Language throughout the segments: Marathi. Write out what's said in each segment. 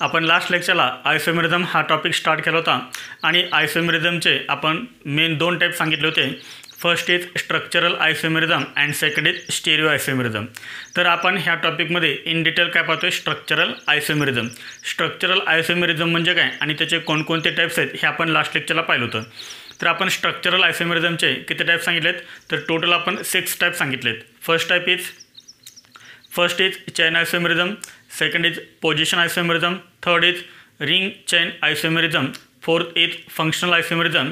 आपण लास्ट लेक्चरला आयसोमेरिझम हा टॉपिक स्टार्ट केला होता आणि आयसोमेरिझमचे आपण मेन दोन टाईप सांगितले होते. First is structural isomerism and second is stereo isomerism. तर आपण ह्या टॉपिकमध्ये इन डिटेल काय पाहतोय, स्ट्रक्चरल आयसोमेरिझम. स्ट्रक्चरल आयसोमेरिझम म्हणजे काय आणि त्याचे कोणकोणते टाईप्स आहेत हे आपण लास्ट लेक्चरला पाहिलं होतं. तर आपण स्ट्रक्चरल आयसोमेरिझमचे किती टाईप सांगितलेत, तर टोटल आपण 6 टाईप सांगितलेत. First is chain isomerism, second is position isomerism, third is ring chain isomerism, fourth is functional isomerism,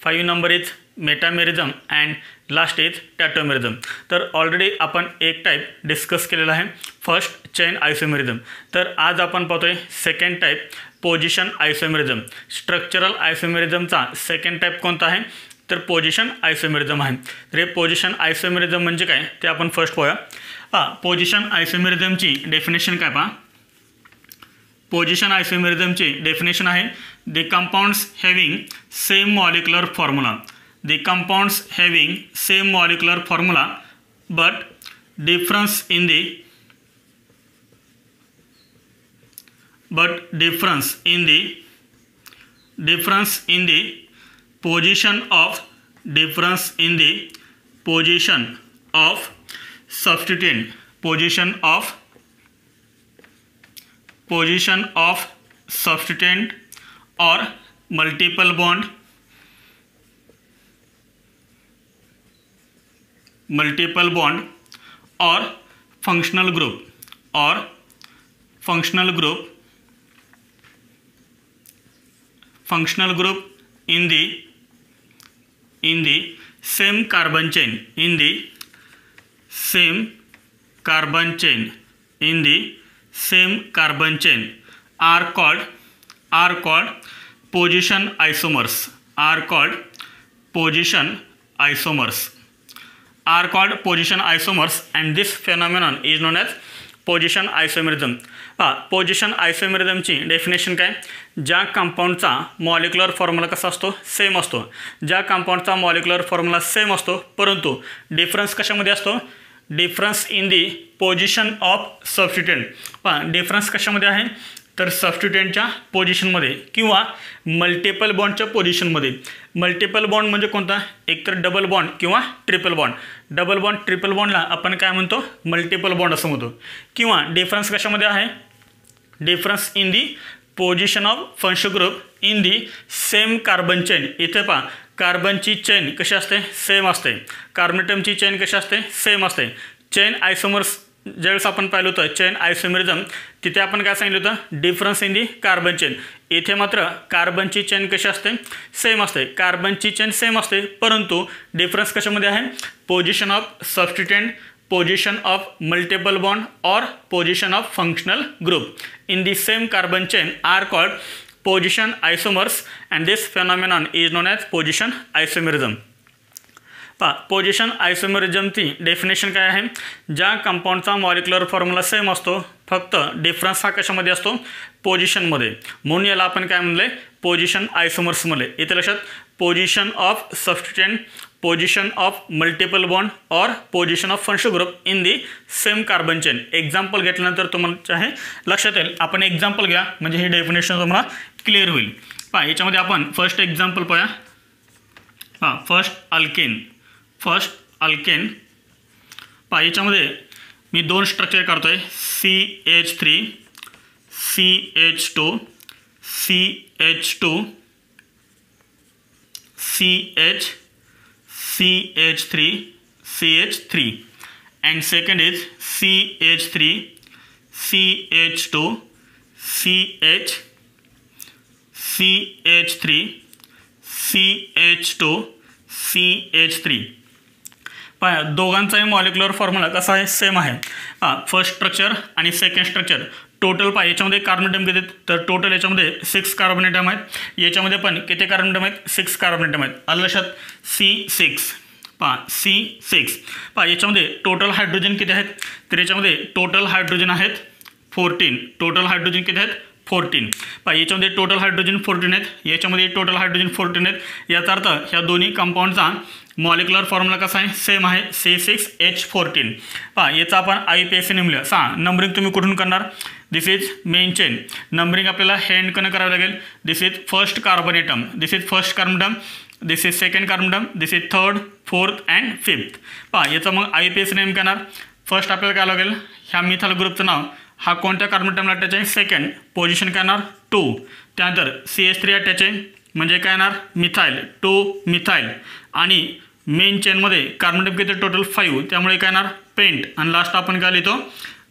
5 number is metamerism and last is tautomerism. तर ऑलरेडी आपण एक टाईप डिस्कस केलेला आहे, फर्स्ट चेन आयसोमेरिझम. तर आज आपण पाहतोय second type position isomerism. Structural आयसोमेरिझमचा सेकंड टाईप कोणता आहे, तर पोजिशन आयसोमेरिझम आहे. तर हे पोजिशन आयसोमेरिझम म्हणजे काय ते आपण फर्स्ट पाहूया. पोजिशन आयसोमेरिझमची डेफिनेशन काय पहा. पोजिशन आयसोमेरिझमची डेफिनेशन आहे the compounds having same molecular formula. The compounds having same molecular formula but difference in the position of substituent, position of substituent or multiple bond or functional group in the same carbon chain are called position isomers. And this phenomenon is known as position isomerism. Position आयसोमेरिझमची डेफिनेशन काय, ज्या कंपाऊंडचा मॉलिक्युलर फॉर्म्युला कसा असतो, सेम असतो. ज्या कंपाऊंडचा मॉलिक्युलर फॉर्म्युला सेम असतो परंतु डिफरन्स कशामध्ये असतो, difference in the position of substituent. Difference कशामध्ये आहे, तर सबस्टिट्यूएंटच्या पोजिशनमध्ये किंवा मल्टिपल बॉन्डच्या पोजिशनमध्ये. मल्टिपल बॉन्ड म्हणजे कोणता, एकतर डबल बॉन्ड किंवा triple bond. Double bond triple बॉन्डला आपण काय म्हणतो, मल्टिपल बॉन्ड असं म्हणतो. किंवा डिफरन्स कशामध्ये आहे, difference in the position of functional group in the same carbon chain. इथे पहा कार्बनची चेन कशी असते, सेम असते. कार्बोनेटमची चेन कशी असते, सेम असते. चेन आयसोमर्स ज्यावेळेस आपण पाहिलं होतं चेन आयसोमेरिझम, तिथे आपण काय सांगितलं होतं, difference in the carbon chain. इथे मात्र कार्बनची चेन कशी असते, सेम असते. कार्बनची चेन सेम असते परंतु डिफरन्स कशामध्ये आहे, position of substituent, position of multiple bond और position of functional group in the same carbon chain are called position isomers and this phenomenon is known as position isomerism. Position आयसोमेरिझमची डेफिनेशन काय आहे, ज्या कंपाऊंडचा मॉलिक्युलर फॉर्म्युला सेम असतो फक्त डिफरन्स हा कशामध्ये असतो, पोजिशनमध्ये. म्हणून याला आपण काय म्हणले, पोजिशन आयसोमर्स म्हणले. इथे लक्षात, position of substituent, position of multiple bond और position of functional group in the same carbon chain. Example घेतल्यानंतर तुम्हाला आहे लक्षात येईल. आपण एक्झाम्पल घ्या म्हणजे ही डेफिनेशन तुम्हाला क्लिअर होईल. याच्यामध्ये आपण फर्स्ट एक्झाम्पल पाहूया. First alkane. याच्यामध्ये मी 2 स्ट्रक्चर काढतोय, CH3, CH2, CH2, CH3, CH3 and second is CH3, CH2, CH3, CH2, CH3. दोघांचाही मॉलिक्युलर फॉर्म्युला कसा आहे, सेम आहे. फर्स्ट स्ट्रक्चर आणि सेकंड स्ट्रक्चर. टोटल याच्यामध्ये कार्बन किती, तर टोटल याच्यामध्ये 6 कार्बन ॲटम आहेत. याच्यामध्ये पण किती कार्बन ॲटम आहेत, 6 कार्बन ॲटम आहेत. आलं लक्षात, C6. C6. याच्यामध्ये टोटल हायड्रोजन किती आहेत, तर याच्यामध्ये टोटल हायड्रोजन आहेत 14. टोटल हायड्रोजन किती आहेत, 14. याच्यामध्ये टोटल हायड्रोजन 14 आहेत, याच्यामध्ये टोटल हायड्रोजन 14 आहेत. याचा अर्थ ह्या दोन्ही कंपाऊंडचा मॉलिक्युलर फॉर्म्युला कसा आहे, सेम आहे, C6H14. याचा आपण IUPAC नेमलं. नंबरिंग तुम्ही कुठून करणार, this is main chain. Numbering आपल्याला हे एंडकडनं करावं लागेल. This is first carbon atom, this is first carbon atom, this is second carbon atom, this is third, fourth and fifth. पहा याचं मग IUPAC नेम करणार. फर्स्ट आपल्याला काय लागेल, ह्या मिथाइल ग्रुपचं नाव हा कोणत्या कार्बन एटमला अटॅच आहे, सेकंड, पोझिशन काय येणार 2. त्यानंतर CH3 अटॅच आहे म्हणजे काय येणार, मिथाइल, 2 मिथाइल. आणि मेन चेनमध्ये कार्बन एटम किती टोटल 5, त्यामुळे काय येणार पेंट. आणि लास्ट आपण काय लिहितो,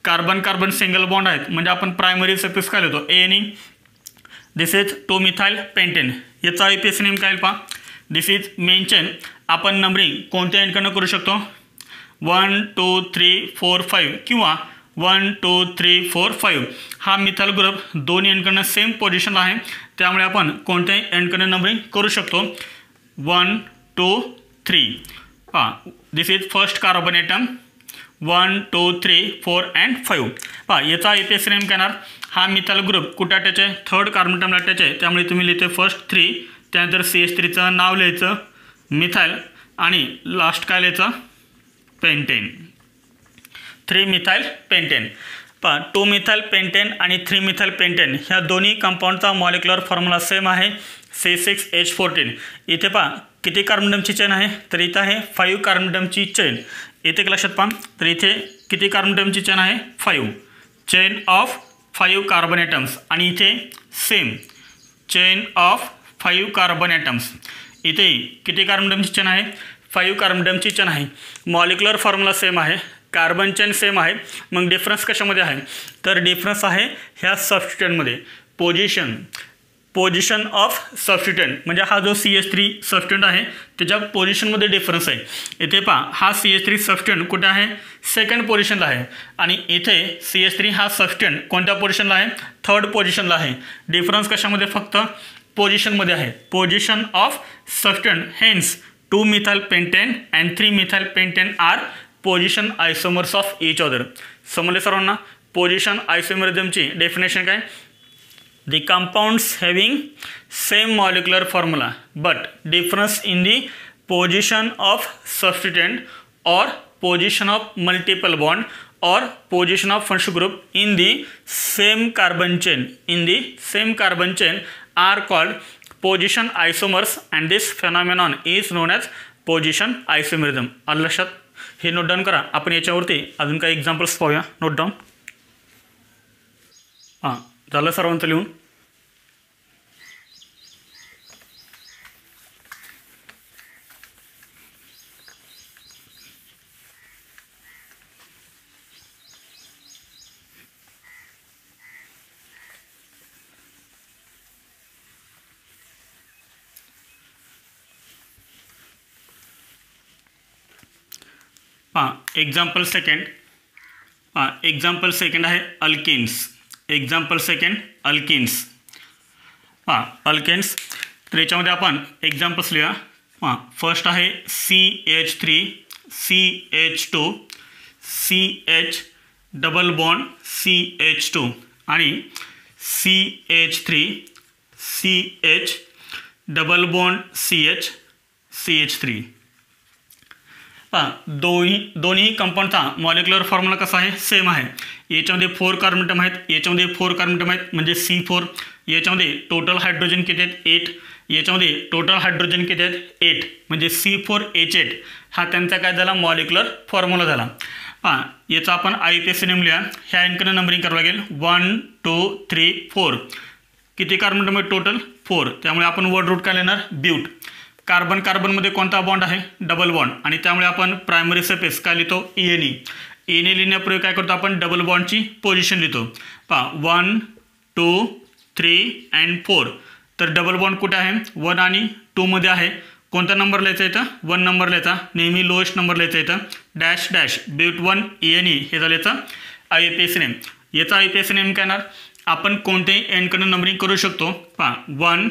कार्बन कार्बन सिंगल बॉन्ड आहेत म्हणजे आपण प्रायमरी सफिक्स काय लिहितो ANE. This is 2 methyl pentane. याचा IUPAC नेम काय पहा, दिस इज मेन चेन. आपण नंबरिंग कोणत्या एंडकडनं करू शकतो, 1 2 3 4 5 किंवा 1 2 3 4 5. हा मिथाइल ग्रुप दोन्ही एंडकडनं सेम पोझिशनला आहे त्यामुळे आपण कोणत्याही एंडकडनं नंबरिंग करू शकतो. 1 2 3. पहा this is first carbon atom, 1 2 3 4 and 5. पहा याचा IUPAC नेम काय येणार, हा मिथाइल ग्रुप कुठे अटॅच आहे, थर्ड कार्बन एटमला अटॅच आहे त्यामुळे तुम्ही लिहिते फर्स्ट 3, त्यानंतर CH3चं नाव लिहायचं मिथाइल आणि लास्ट काय लिहायचं पेंटेन, 3 मिथाइल पेंटेन. पहा 2 मिथाइल पेंटेन आणि 3 मिथाइल पेंटेन ह्या दोन्ही कंपाऊंडचा मॉलिक्युलर फॉर्म्युला सेम आहे, C6H14. इथे पहा किती कार्बन एटमची चेन आहे, तर इथं आहे 5 कार्बन एटमची चेन. इथे लक्षात पहा, तर इथे किती कार्बन एटमची चेन आहे, 5, चेन ऑफ 5 कार्बन एटम्स. आणि इथे same chain of 5 carbon atoms. इथे किती कार्बन एटमची चेन आहे, 5 कार्बन एटमची चेन आहे. मॉलिक्युलर फॉर्म्युला सेम आहे, कार्बन चेन सेम आहे. मग डिफरन्स कशामध्ये आहे, तर डिफरन्स आहे ह्या सबस्टिट्यूएंटमध्ये. पोझिशन ऑफ सबस्टिट्यूएंट म्हणजे हा जो CH3 सबस्टिट्यूएंट आहे त्याच्या पोझिशनमध्ये डिफरन्स आहे. इथे पहा हा CH3 सबस्टिट्यूएंट कुठे आहे, सेकंड पोझिशनला आहे. आणि इथे CH3 हा सबस्टिट्यूएंट कोणत्या पोझिशनला आहे, थर्ड पोझिशनला आहे. डिफरन्स कशामध्ये, फक्त पोझिशनमध्ये आहे. Position of substituent, hence 2 methyl pentane and 3 methyl pentane are position isomers of each other. समजले सर्वांना. पोझिशन आयसोमरिझमची डेफिनेशन काय, the compounds having same molecular formula but difference in the position of substituent or position of multiple bond or position of functional group in the same carbon chain are called position isomers, and this phenomenon is known as position isomerism. आलं लक्षात, हे नोट डाऊन करा. आपण याच्यावरती अजून काही एक्झाम्पल्स पाहूया. Note down. हां झालं सर्वांचं लिहून. एक्झाम्पल सेकंड आहे alkanes. Example second alkanes. Alkanes तर याच्यामध्ये आपण एक्झाम्पल्स लिहा. फर्स्ट आहे CH3 CH2 CH double bond CH2 आणि CH3 CH double bond CH3. पहा दोन्ही कंपाऊंडचा मॉलिक्युलर फॉर्म्युला कसा आहे, सेम आहे. याच्यामध्ये 4 कार्बन एटम आहेत, याच्यामध्ये 4 कार्बन एटम आहेत म्हणजे C4. याच्यामध्ये टोटल हायड्रोजन किती आहेत, 8. याच्यामध्ये टोटल हायड्रोजन किती आहेत, 8 म्हणजे C4H8 हा त्यांचा काय झाला, मॉलिक्युलर फॉर्म्युला झाला. पहा याचा आपण IUPAC नेम लिहा. ह्या एंडकडे नंबरिंग करावं लागेल, 1 2 3 4. किती कार्बन एटम आहेत, टोटल 4. त्यामुळे आपण वर्ड रूट काय लिहिणार, ब्यूट. कार्बन कार्बनमध्ये कोणता बॉन्ड आहे, डबल बॉन्ड. आणि त्यामुळे आपण प्रायमरी सफिक्स काय लिहितो, ENE. ENE लिहिण्यापूर्वी काय करतो आपण, डबल बॉन्डची पोझिशन लिहितो. पहा 1 2 3 अँड 4. तर डबल बॉन्ड कुठे आहे, 1 आणि 2 मध्ये आहे. कोणता नंबर लिहायचा इथं, 1 नंबर लिहायचा. नेहमी लोएस्ट नंबर लिहायचा इथं. डॅश डॅश ब्यूट 1 ENE हे झालं याचा IUPAC नेम. याचा IUPAC नेम काय येणार, आपण कोणत्याही एंडकडून नंबरिंग करू शकतो. पहा 1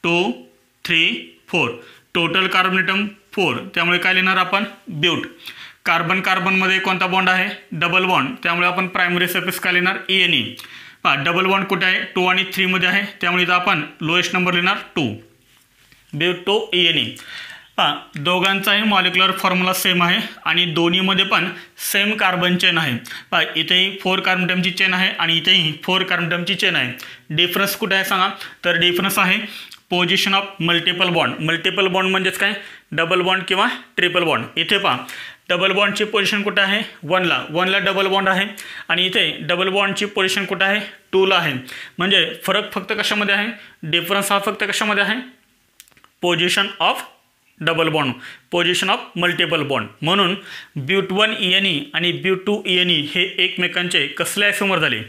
2 3 4. टोटल कार्बन एटम 4 त्यामुळे काय लिहिणार आपण, ब्यूट. कार्बन कार्बनमध्ये कोणता बॉन्ड आहे, डबल बॉन्ड. त्यामुळे आपण प्रायमरी सफिक्स काय लिहिणार, ENE. पहा डबल बॉन्ड कुठे आहे, 2 आणि 3 मध्ये आहे. त्यामुळे इथं आपण लोएस्ट नंबर लिहिणार 2. ब्यूट 2 ENE. पहा दोघांचाही मॉलिक्युलर फॉर्म्युला सेम आहे आणि दोन्हीमध्ये पण सेम कार्बन चेन आहे. पहा इथेही 4 कार्बन ॲटमची चेन आहे आणि इथेही 4 कार्बन ॲटमची चेन आहे. डिफरन्स कुठे आहे सांगा? तर डिफरन्स आहे position of multiple bond. Multiple bond म्हणजेच काय? डबल बॉन्ड किंवा ट्रिपल बॉन्ड. इथे पहा डबल बॉन्डची पोझिशन कुठे आहे? 1ला डबल बॉन्ड आहे आणि इथे डबल बॉन्डची पोझिशन कुठे आहे? 2ला आहे. म्हणजे फरक फक्त कशामध्ये आहे? डिफरन्स हा फक्त कशामध्ये आहे? Position of double bond, position of multiple bond. म्हणून ब्यूट1 ENE आणि ब्यूट2 ENE हे एकमेकांचे कसले आयसोमर झाले?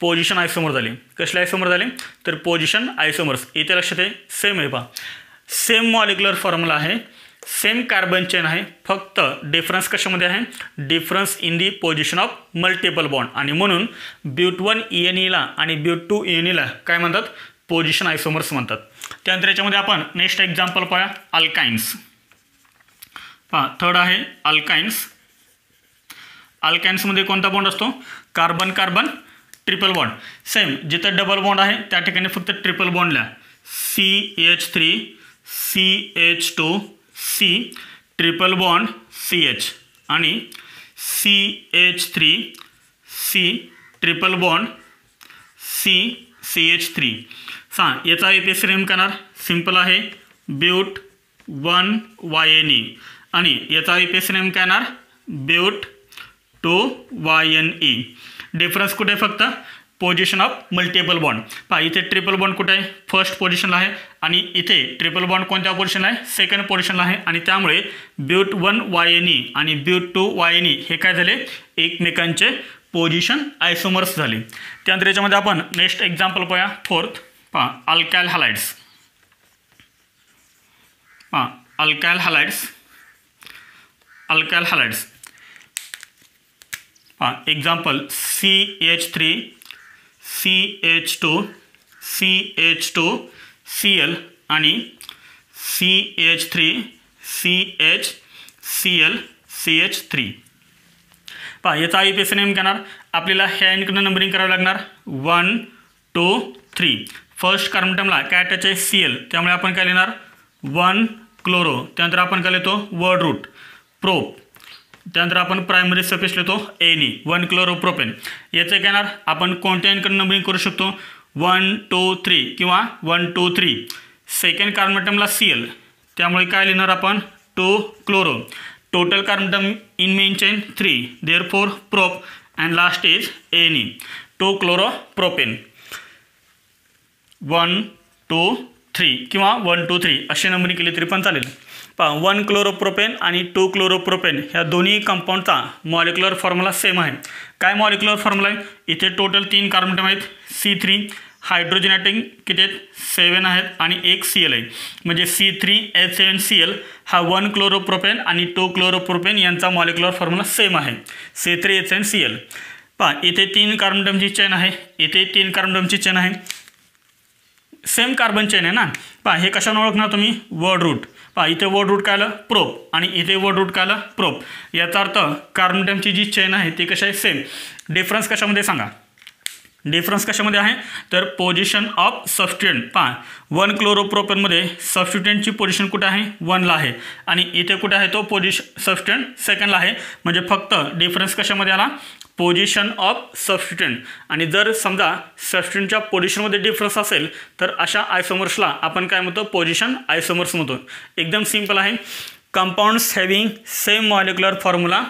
पोझिशन आयसोमर झाले. कसले आयसोमर झाले? तर पोझिशन आयसोमर्स. इथे लक्षात आहे सेम आहे. पहा सेम मॉलिक्युलर फॉर्म्युला आहे, सेम कार्बन चेन आहे, फक्त डिफरन्स कशामध्ये आहे? Difference in the position of multiple bond. आणि म्हणून ब्यूट1 ENEला आणि ब्यूट2 ENEला काय म्हणतात? पोझिशन आयसोमर्स म्हणतात. त्यानंतर याच्यामध्ये आपण नेक्स्ट एक्झाम्पल पाहूया अल्काइन्स. पहा थर्ड आहे अल्काइन्स. अल्काइन्समध्ये कोणता बॉन्ड असतो? Carbon carbon triple bond. Same जिथं डबल बॉन्ड आहे त्या ठिकाणी फक्त ट्रिपल बॉन्ड लिहा. CH3 CH2 C triple bond CH आणि CH3 C triple bond C CH3. याचा APS नेम करणार सिंपल आहे ब्यूट1 YNE आणि याचा APS नेम करणार ब्यूट2 YNE. डिफरन्स कुठे? फक्त पोझिशन ऑफ मल्टिपल बॉन्ड. पहा इथे ट्रिपल बॉन्ड कुठे आहे? फर्स्ट पोझिशनला आहे आणि इथे ट्रिपल बॉन्ड कोणत्या पोझिशनला आहे? सेकंड पोझिशनला आहे आणि त्यामुळे ब्यूट1 YNE आणि ब्यूट2 YNE हे काय झाले? एकमेकांचे पोझिशन आयसोमर्स झाले. त्यानंतर याच्यामध्ये आपण नेक्स्ट एक्झाम्पल पाहूया फोर्थ. पहा अल्काइल हॅलाइड्स. पहा अल्काइल हॅलाइड्स. अल्काइल हॅलाइड्स पहा example CH3 CH2 CH2 Cl आणि CH3 CH Cl CH3. पहा याचा APS नेम घेणार. आपल्याला ह्या एंडकडनं नंबरिंग करावं लागणार 1 2 3. फर्स्ट कार्बन ॲटमला काय अटॅच आहे? Cl. त्यामुळे आपण काय लिहिणार? 1 क्लोरो. त्यानंतर आपण काय लिहितो? Word root prop. त्यानंतर आपण प्रायमरी सफिक्स लिहितो Ne 1 क्लोरोप्रोपेन. याचं घेणार आपण कोणत्या एंडकडनं नंबरिंग करू शकतो? 1 2 3 किंवा 1 2 3. सेकंड कार्बन ॲटमला Cl. त्यामुळे काय लिहिणार आपण? 2 chloro. Total carbon atom in main chain 3. Therefore prop and last is Ne 2 chloropropane. 1 2 3 किंवा 1 2 3 असे नंबरिंग केली तरी पण चालेल. पहा 1 क्लोरोप्रोपेन आणि 2 क्लोरोप्रोपेन ह्या दोन्ही कंपाऊंडचा मॉलिक्युलर फॉर्म्युला सेम आहे. काय मॉलिक्युलर फॉर्म्युला आहे? इथे टोटल 3 कार्बन ॲटम आहेत. C3 हायड्रोजन ॲटम किती आहेत? 7 आहेत आणि एक Cl आहे. म्हणजे C3H7Cl हा 1 क्लोरोप्रोपेन आणि 2 क्लोरोप्रोपेन यांचा मॉलिक्युलर फॉर्म्युला सेम आहे C3H7Cl. पहा इथे 3 कार्बन ॲटमची चेन आहे, इथे 3 कार्बन ॲटमची चेन आहे, सेम कार्बन चेन आहे ना. पहा हे कशाने ओळखणार तुम्ही? Word root. पहा इथे वर्ड रूट काय आलं? प्रोप आणि इथे वर्ड रूट काय आलं? प्रोप. याचा अर्थ कार्बन ॲटमची जी चेन आहे ती कशी आहे? सेम. डिफरन्स कशामध्ये सांगा? डिफरन्स कशामध्ये आहे? तर पोझिशन ऑफ सबस्टिट्यूएंट. पहा 1 क्लोरोप्रोपेनमध्ये सबस्टिट्यूएंटची पोझिशन कुठे आहे? 1ला आहे आणि इथे कुठे आहे तो सबस्टिट्यूएंट? सेकंडला आहे. म्हणजे फक्त डिफरन्स कशामध्ये आला? Position of substituent. आणि जर समजा सबस्टिट्यूएंटच्या पोझिशनमध्ये डिफरन्स असेल तर अशा आयसोमर्सला आपण काय म्हणतो? पोझिशन आयसोमर्स म्हणतो. एकदम सिंपल आहे. Compounds having same molecular formula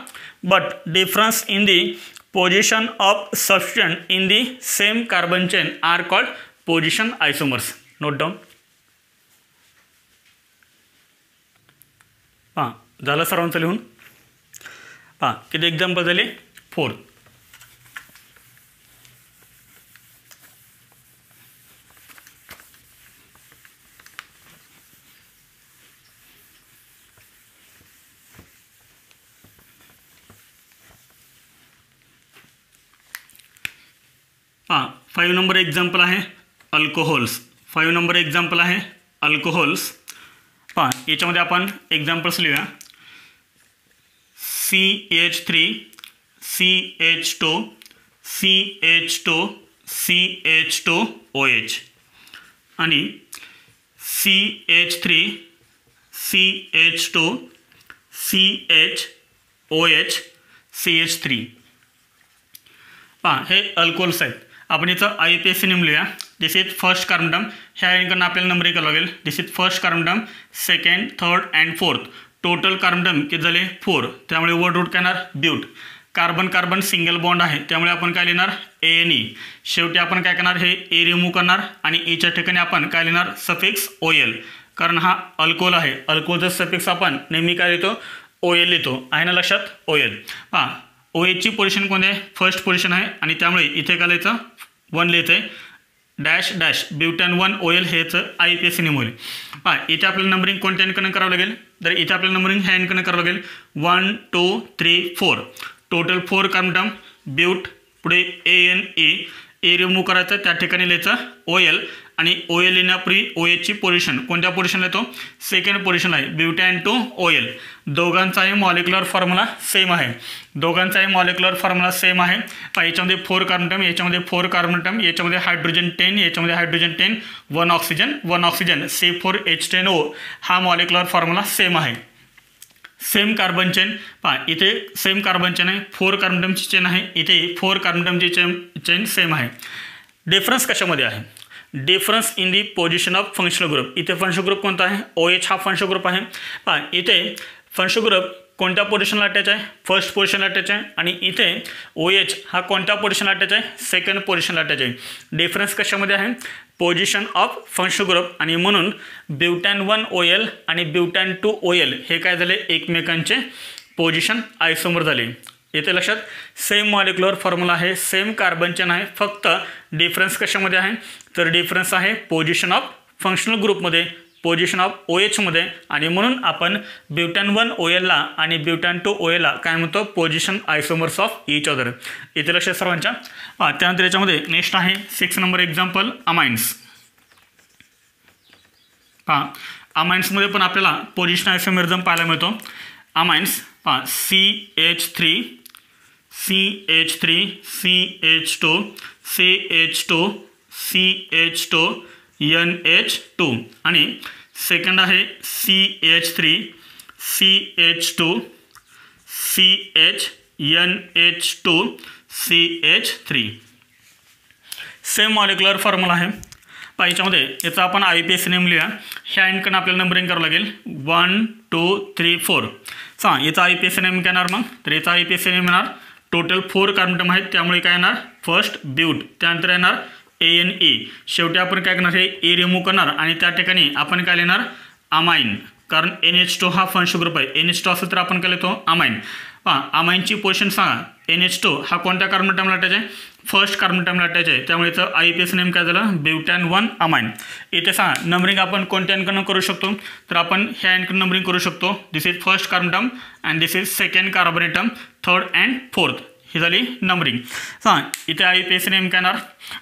but difference in the position of substituent in the same carbon chain are called position isomers. Note down. पहा झालं सर्वांचं लिहून. पहा किती एक्झाम्पल झाले? 4. हां 5 नंबर एक्झाम्पल आहे अल्कोहोल्स. 5 नंबर एक्झाम्पल आहे अल्कोहोल्स. पहा याच्यामध्ये आपण एक्झाम्पल्स लिहूया. CH3 CH2 CH2 CH2OH आणि CH3 CH2 CHOH CH3. पहा हे अल्कोहोल्स आहेत. आपण इथं IUPAC नेम लिहूया. This is first carbon term. ह्या यांकडनं आपल्याला नंबरिंग करावं लागेल. This is first carbon term, second, third and fourth. Total carbon atom किती झाले 4. त्यामुळे वर्ड रूट काय येणार but. Carbon carbon single bond आहे त्यामुळे आपण काय लिहिणार ANE. शेवटी आपण काय करणार हे ए रिमूव्ह करणार आणि ईच्या ठिकाणी आपण काय लिहिणार सफिक्स OL. कारण हा अल्कोहोल आहे. अल्कोहोलचा सफिक्स आपण नेहमी काय लिहितो OL लिहितो. आहे ना लक्षात OL. पहा OHची पोझिशन कोणती आहे फर्स्ट पोझिशन आहे आणि त्यामुळे इथे काय लिहायचं 1 लिहिते डॅश डॅश ब्युटॅन 1 OL हेच IUPAC नेम होईल. पहा इथे आपल्याला नंबरिंग कोणत्या एनकडनं करावं लागेल तर इथे आपल्याला नंबरिंग ह्या एनकडनं करावं लागेल 1 2 3 4. टोटल 4 कार्बन टर्म ब्यूट पुढे ANE ए रिमूव्ह करायचं त्या ठिकाणी लिहायचं OL आणि OL लिहिण्यापूर्वी OHची पोझिशन कोणत्या पोझिशनला येतो सेकंड पोझिशनला आहे ब्युटॅन टू OL. दोघांचाही मॉलिक्युलर फॉर्म्युला सेम आहे. दोघांचाही मॉलिक्युलर फॉर्म्युला सेम आहे. याच्यामध्ये 4 कार्बन टर्म याच्यामध्ये 4 कार्बन टर्म याच्यामध्ये हायड्रोजन 10 याच्यामध्ये हायड्रोजन 10 1 ऑक्सिजन C4H10O हा मॉलिक्युलर फॉर्म्युला सेम आहे. सेम कार्बन चेन पहा इथे सेम कार्बन चेन आहे 4 कार्बन टर्मची चेन आहे इथे 4 कार्बन टर्मची चेन सेम आहे. डिफरन्स कशामध्ये आहे difference in the position of functional group. इथे फंक्शनल ग्रुप कोणता आहे OH हा फंक्शनल ग्रुप आहे. पहा इथे फंक्शनल ग्रुप कोणत्या पोझिशनला अटॅच आहे फर्स्ट पोझिशनला अटॅच आहे आणि इथे OH हा कोणत्या पोझिशनला अटॅच आहे सेकंड पोझिशनला अटॅच आहे. डिफरन्स कशामध्ये आहे पोझिशन ऑफ फंक्शनल ग्रुप आणि म्हणून ब्युटॅन 1 OL आणि ब्युटॅन 2 OL हे काय झाले एकमेकांचे पोझिशन आयसोमर झाले. येथे लक्षात सेम मॉलिक्युलर फॉर्म्युला आहे सेम कार्बन चेन आहे फक्त डिफरन्स कशामध्ये आहे तर डिफरन्स आहे पोझिशन ऑफ फंक्शनल ग्रुपमध्ये पोझिशन ऑफ OH मध्ये आणि म्हणून आपण ब्युटॅन 1 OL ला आणि ब्युटॅन 2 OL ला काय म्हणतो position isomers of each other. इथे लक्षात सर्वांच्या. त्यानंतर याच्यामध्ये नेक्स्ट आहे 6 नंबर एक्झाम्पल अमाइन्स. पहा अमाइन्समध्ये पण आपल्याला पोझिशन आयसोमेरिझम पाहायला मिळतो. अमाइन्स पहा CH3 CH2 CH2 NH2 आणि सेकंड आहे CH3 NH2 CH3. Same molecular formula आहे. पहा याच्यामध्ये याचा आपण IUPAC नेम लिहा. ह्या एंडकडनं आपल्याला नंबरिंग करावं लागेल 1 2 3 4. याचा IUPAC नेम काय येणार मग तर याचा IUPAC नेम येणार टोटल 4 कार्बन टर्म आहेत त्यामुळे काय येणार फर्स्ट ब्यूट त्यानंतर येणार ANE. शेवटी आपण काय करणार हे ए रिमूव्ह करणार आणि त्या ठिकाणी आपण काय लिहिणार अमाइन. कारण NH2 हा फंक्शनल ग्रुप आहे NH2 असेल तर आपण काय लिहितो अमाइन. पहा अमाइनची पोझिशन सांगा NH2 हा कोणत्या कार्बन टर्मला अटॅच आहे फर्स्ट कार्बन टर्मला अटॅच आहे त्यामुळे इथं IUPAC नेम काय झालं ब्युटॅन 1 अमाइन. इथे सांगा नंबरिंग आपण कोणत्या एनकडनं करू शकतो तर आपण ह्या एनकडनं नंबरिंग करू शकतो. This is first carbon term and this is second carbon term third and fourth ही झाली नंबरिंग. इथे IUPAC नेम काय येणार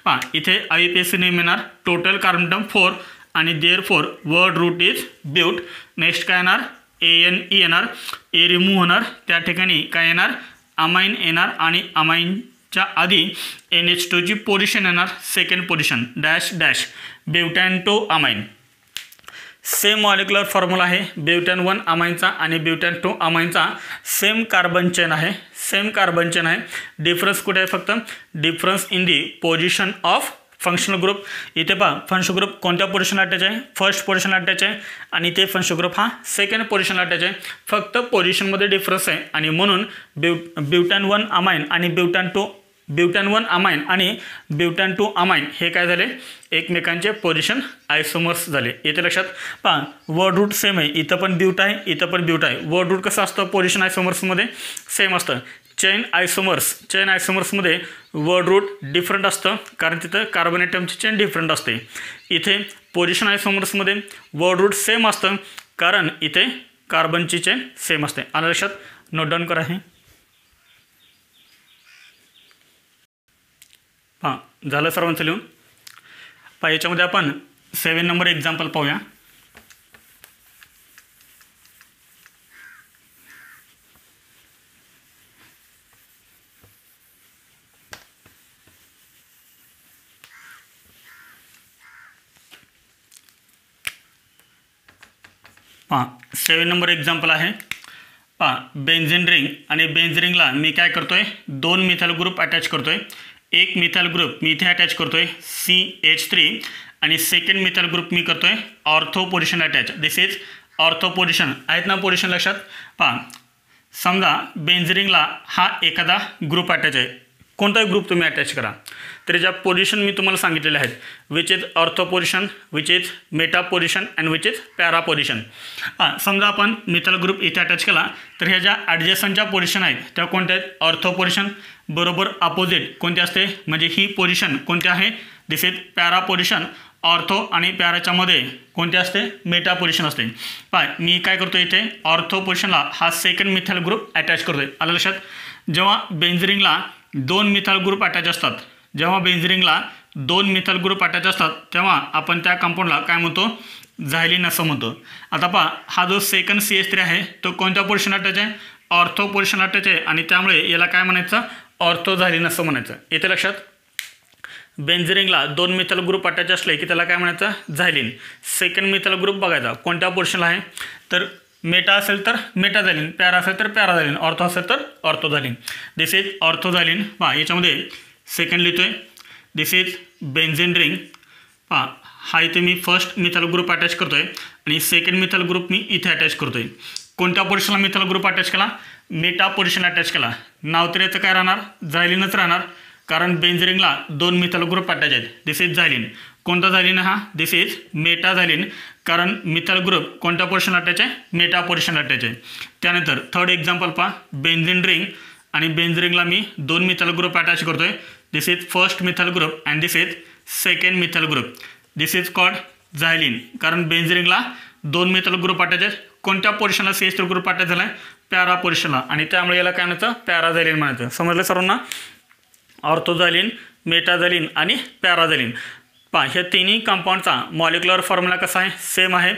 पहा इथे IUPAC नेम येणार टोटल कार्बन टर्म 4 आणि therefore word root is but. Next काय येणार ANE येणार ए रिमूव्ह होणार त्या ठिकाणी काय येणार अमाइन येणार आणि अमाइनच्या आधी NH2ची पोझिशन येणार second position dash dash butane 2 amine. Same molecular formula आहे ब्युटॅन 1 अमाइनचा आणि ब्युटॅन 2 अमाइनचा सेम कार्बन चेन आहे सेम कार्बन चेन आहे. डिफरन्स कुठे आहे फक्त difference in the position of functional group. इथे पहा फंक्शनल ग्रुप कोणत्या पोझिशनला अटॅच आहे फर्स्ट पोझिशनला अटॅच आहे आणि ते फंक्शनल ग्रुप हा सेकंड पोझिशनला अटॅच आहे. फक्त पोझिशनमध्ये डिफरन्स आहे आणि म्हणून ब्युटॅन 1 अमाइन आणि ब्युटॅन 1 अमाइन आणि ब्युटॅन 2 अमाइन हे काय झाले एकमेकांचे पोझिशन आयसोमर्स झाले. येथे लक्षात पहा वर्ड रूट सेम आहे इथं पण ब्यूट आहे इथं पण ब्यूट आहे. वर्ड रूट कसं असतं पोझिशन आयसोमर्समध्ये सेम असतं. चेन आयसोमर्समध्ये वर्ड रूट डिफरंट असतं कारण तिथं कार्बन ॲटमची चेन डिफरंट असते. इथे पोझिशन आयसोमर्समध्ये वर्ड रूट सेम असतं कारण इथे कार्बनची चेन सेम असते. आलं लक्षात नोट डाऊन करा हे. हां झालं सर्वांचं लिहून. पहा याच्यामध्ये आपण 7 नंबर एक्झाम्पल पाहूया. पहा 7 नंबर एक्झाम्पल आहे. पहा बेन्झीन रिंग आणि बेन्झीन रिंगला मी काय करतोय 2 मिथाइल ग्रुप अटॅच करतोय. एक मिथाइल ग्रुप मी इथे अटॅच करतोय CH3 आणि सेकंड मिथाइल ग्रुप मी करतोय ortho position attach. This is ortho position. आहेत ना पोझिशन लक्षात. पहा समजा बेन्झीन रिंगला हा एखादा ग्रुप अटॅच आहे. कोणताही ग्रुप तुम्ही अटॅच करा तर ज्या पोझिशन मी तुम्हाला सांगितलेल्या आहेत which is ortho position, which is Meta position and which is para position. समजा आपण मिथाइल ग्रुप इथे अटॅच केला तर ह्या ज्या ॲडजस्टंटच्या पोझिशन आहेत त्या कोणत्या आहेत ऑर्थो पोझिशन. बरोबर अपोजिट कोणते असते म्हणजे ही पोझिशन कोणती आहे this is para position. Ortho आणि पॅराच्या मध्ये कोणते असते मेटा पोझिशन असते. मी काय करतो इथे ऑर्थो पोझिशनला हा सेकंड मिथाइल ग्रुप अटॅच करतोय. आलं लक्षात. जेव्हा बेन्झीन रिंगला 2 मिथाइल ग्रुप अटॅच असतात, जेव्हा बेन्झीन रिंगला 2 मिथाइल ग्रुप अटॅच असतात तेव्हा आपण त्या कंपाऊंडला काय म्हणतो झायलीन असं म्हणतो. आता पहा हा जो सेकंड CH3 आहे तो कोणत्या पोझिशन अटॅच आहे ऑर्थो पोझिशन अटॅच आहे आणि त्यामुळे याला काय म्हणायचं ऑर्थो झायलीन असं म्हणायचं. येते लक्षात. बेन्झीन रिंगला 2 मिथाइल ग्रुप अटॅच असले की त्याला काय म्हणायचं झायलीन. सेकंड मिथाइल ग्रुप बघायचा कोणत्या पोझिशनला आहे तर मेटा असेल तर मेटा झालीन, पॅरा असेल तर पॅरा झालीन, ऑर्थो असेल तर ortho xylene. This is ortho xylene. पहा याच्यामध्ये सेकंड लिहितोय दिस इज बेन्झीन रिंग. पहा हा इथे मी फर्स्ट मिथाइल ग्रुप अटॅच करतोय आणि सेकंड मिथाइल ग्रुप मी इथे अटॅच करतोय. कोणत्या पोझिशनला मिथाइल ग्रुप अटॅच केला मेटा पोझिशन अटॅच केला. नाव तर याचं काय राहणार झायलीनच राहणार कारण बेन्झीन रिंगला 2 मिथाइल ग्रुप अटॅच आहेत. This is xylene. कोणता झायलीन हा दिस इज मेटा झायलीन कारण मिथाइल ग्रुप कोणत्या पोझिशन अटॅच आहे मेटा पोझिशन अटॅच आहे. त्यानंतर थर्ड एक्झाम्पल पहा बेन्झीन रिंग आणि बेन्झीन रिंगला मी 2 मिथाइल ग्रुप अटॅच करतोय. This is first methyl group and this is second methyl group. This is called xylene कारण बेन्झीन रिंगला 2 मिथाइल ग्रुप अटॅच आहेत. कोणत्या पोझिशनला CH3 ग्रुप अटॅच झाला आहे पॅरा पोझिशनला आणि त्यामुळे याला काय म्हणायचं पॅरा झायलीन म्हणायचं. समजलं सर्वांना. ऑर्थो झायलीन, मेटा झायलीन आणि पॅरा झायलीन. पहा ह्या तिन्ही कंपाऊंडचा मॉलिक्युलर फॉर्म्युला कसा आहे सेम आहे,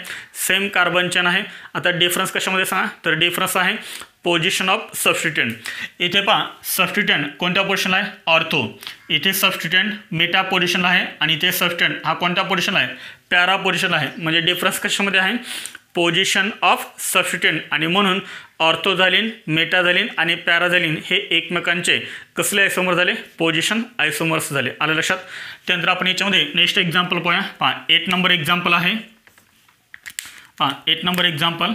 सेम कार्बन चेन आहे. आता डिफरन्स कशामध्ये सांगा तर डिफरन्स आहे पोझिशन ऑफ सबस्टिट्यूएंट. इथे पहा सबस्टिट्यूएंट कोणत्या पोझिशनला आहे ऑर्थो, इथे सबस्टिट्यूएंट मेटा पोझिशनला आहे आणि इथे सबस्टिट्यूएंट हा कोणत्या पोझिशनला आहे पॅरा पोझिशनला आहे. म्हणजे डिफरन्स कशामध्ये आहे पोझिशन ऑफ सबस्टिट्यूएंट आणि म्हणून ऑर्थो झालीन, मेटा झालीन आणि पॅरा झालीन हे एकमेकांचे कसले आयसोमर झाले पोझिशन आयसोमर्स झाले. आलं लक्षात. त्यानंतर आपण याच्यामध्ये नेक्स्ट एक्झाम्पल पाहूया. पहा 8 नंबर एक्झाम्पल आहे. पहा 8 नंबर एक्झाम्पल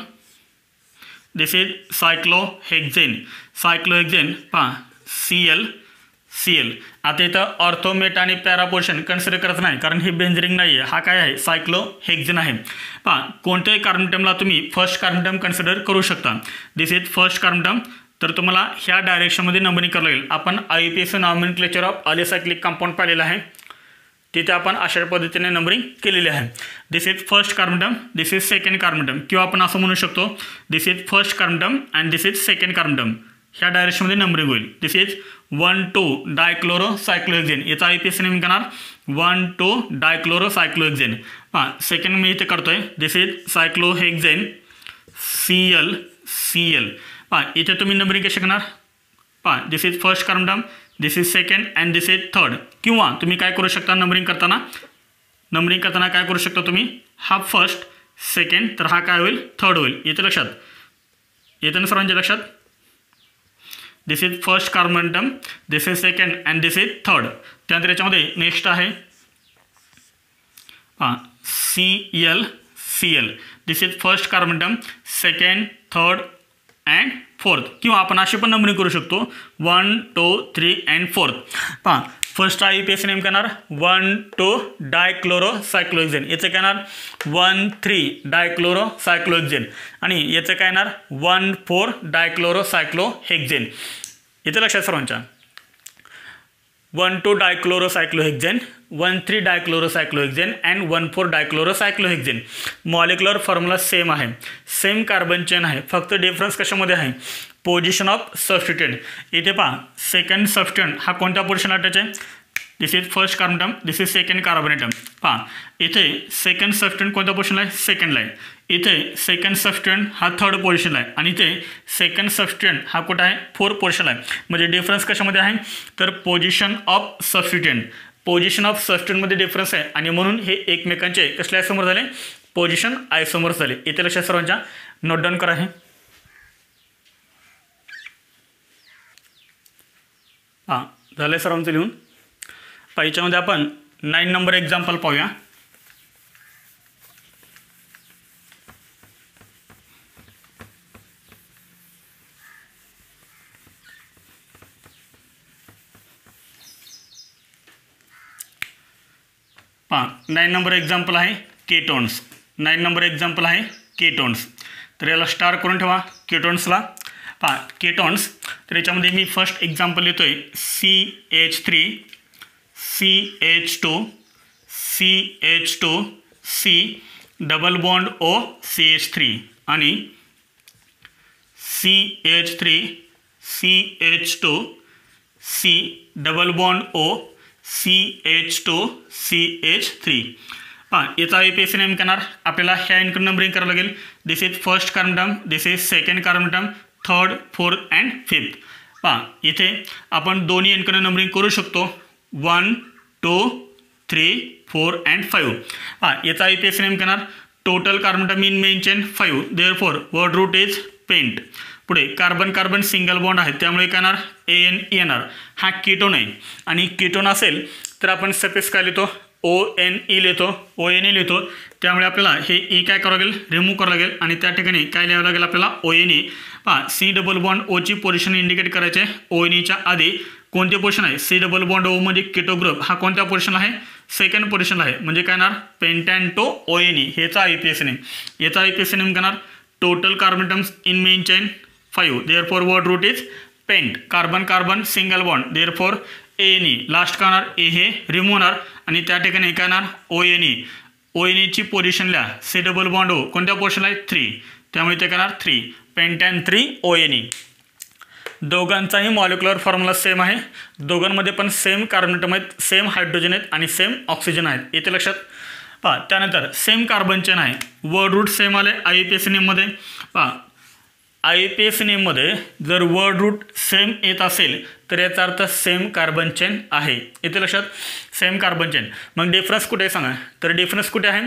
दिस इज सायक्लोहेक्झेन. सायक्लोहेक्झेन पहा CL. आता इथं ऑर्थो मेटा आणि पॅरा पोझिशन कन्सिडर करत नाही कारण ही बेन्झीन रिंग नाही आहे. हा काय आहे सायक्लोहेक्झेन आहे. पहा कोणत्याही कार्बन टर्मला तुम्ही फर्स्ट कार्बन टर्म कन्सिडर करू शकता. This is first carbon term. तर तुम्हाला ह्या डायरेक्शनमध्ये नंबरिंग करावं लागेल. आपण IUPAC nomenclature of alicyclic compound पाहिलेलं आहे. तिथे आपण अशा पद्धतीने नंबरिंग केलेली आहे. This is first carbon term, this is second carbon term किंवा आपण असं म्हणू शकतो this is first carbon term and this is second carbon term. ह्या डायरेक्शनमध्ये नंबरिंग होईल. This is 1,2 dichlorocyclohexane. याचा IUPAC नेम करणार 1,2 डायक्लोरोसायक्लोहेक्झेन. पहा सेकंड मी इथे करतोय दिस इज सायक्लोहेक्झेन CL. पहा इथे तुम्ही नंबरिंग कशी करणार पहा this is first carbon term, this is second and this is third. किंवा तुम्ही काय करू शकता नंबरिंग करताना काय करू शकता तुम्ही हा फर्स्ट सेकंड तर हा काय होईल थर्ड होईल. येते लक्षात. येते ना सर्वांच्या लक्षात. This is first carbon term, this is second and this is third. त्यानंतर याच्यामध्ये नेक्स्ट आहे CL. This is first carbon term, second, third and fourth. किंवा आपण अशी पण नंबरिंग करू शकतो 1, 2, 3 अँड 4. पहा फर्स्ट IUPAC नेम करणार 1,2 डायक्लोरोसायक्लोहेक्झेन. याचं काय येणार 1,3 डायक्लोरोसायक्लोहेक्झेन आणि याचं काय येणार 1,4 डायक्लोरोसायक्लोहेक्झेन. येतं लक्षात सर्वांच्या. 1,2 डायक्लोरोसायक्लोहेक्झेन, 1,3 डायक्लोरोसायक्लोहेक्झेन अँड 1,4 डायक्लोरोसायक्लोहेक्झेन. मॉलिक्युलर फॉर्म्युला सेम आहे, सेम कार्बन चेन आहे. फक्त डिफरन्स कशामध्ये आहे पोझिशन ऑफ सबस्टिट्यूएंट. इथे पहा सेकंड सबस्टिट्यूएंट हा कोणत्या पोझिशनला अटॅच आहे this is first carbon term, this is second carbon term. पहा इथे सेकंड सबस्टिट्यूएंट कोणत्या पोझिशनला आहे सेकंडला आहे. इथे सेकंड सबस्टिट्यूएंट हा थर्ड पोझिशनला आहे आणि इथे सेकंड सबस्टिट्यूएंट हा कुठं आहे फोर्थ पोझिशनला आहे. म्हणजे डिफरन्स कशामध्ये आहे तर position of substituent. Position of सबस्टिट्यूएंटमध्ये डिफरन्स आहे आणि म्हणून हे एकमेकांचे कसले आयसोमर झाले पोझिशन आयसोमर्स झाले. इथे लक्षात सर्वांच्या नोट डाऊन करा. आहे हां झालं आहे सर्वांचं लिहून. याच्यामध्ये आपण 9 नंबर एक्झाम्पल पाहूया. पहा 9 नंबर एक्झाम्पल आहे केटोन्स. 9 नंबर एक्झाम्पल आहे केटोन्स. तर याला स्टार करून ठेवा केटोन्सला. पहा केटोन्स, तर याच्यामध्ये मी फर्स्ट एक्झाम्पल लिहितो आहे CH3 CH2 CH2 C double bond O CH3 आणि CH3 CH2 C double bond O CH2 CH3. पहा याचा IUPAC नेम करणार आपल्याला ह्या इनकम नंबरिंग करावं लागेल. This is first carbon term, this is second carbon term, third, fourth and fifth. पहा इथे आपण दोन्ही इनकम नंबरिंग करू शकतो 1 2 3 4 अँड 5. पहा याचा IUPAC नेम करणार total carbon term in main chain 5. Therefore word root is pent. पुढे कार्बन कार्बन सिंगल बॉन्ड आहे त्यामुळे काय येणार AN येणार. हा कीटोन आहे आणि कीटोन असेल तर आपण सफिक्स काय लिहितो ONE लिहितो, ONE लिहितो. त्यामुळे आपल्याला हे E काय करावं लागेल रिमूव्ह करावं लागेल आणि त्या ठिकाणी काय लिहावं लागेल आपल्याला ONE. पहा C डबल बॉन्ड O ची पोझिशन इंडिकेट करायचे. ONEच्या आधी कोणते पोझिशन आहे C डबल बॉन्ड O म्हणजे कीटो ग्रुप हा कोणत्या पोझिशनला आहे सेकंड पोझिशनला आहे. म्हणजे काय येणार पेंटॅन्टो ONE हेचा IUPAC नेम. याचा IUPAC नेम करणार total carbon terms in main chain 5. Therefore word root is pent. Carbon carbon single bond therefore ANE. Last काय होणार ए हे रिमूव्ह होणार आणि त्या ठिकाणी काय येणार ONE. ONEची पोझिशनला C डबल बॉन्ड O कोणत्या पोझिशनला आहे 3. त्यामुळे ते करणार 3 पेंटॅन 3 ONE. दोघांचाही मॉलिक्युलर फॉर्म्युला सेम आहे. दोघांमध्ये पण सेम कार्बन ॲटम आहेत, सेम हायड्रोजन आहेत आणि सेम ऑक्सिजन आहेत. इथे लक्षात. पहा त्यानंतर सेम कार्बन चेन आहे. वर्ड रूट सेम आले IUPAC नेममध्ये. पहा IUPAC नेममध्ये जर वर्ड रूट सेम येत असेल तर याचा अर्थ सेम कार्बन चेन आहे. इथे लक्षात सेम कार्बन चेन. मग डिफरन्स कुठे आहे सांगा. तर डिफरन्स कुठे आहे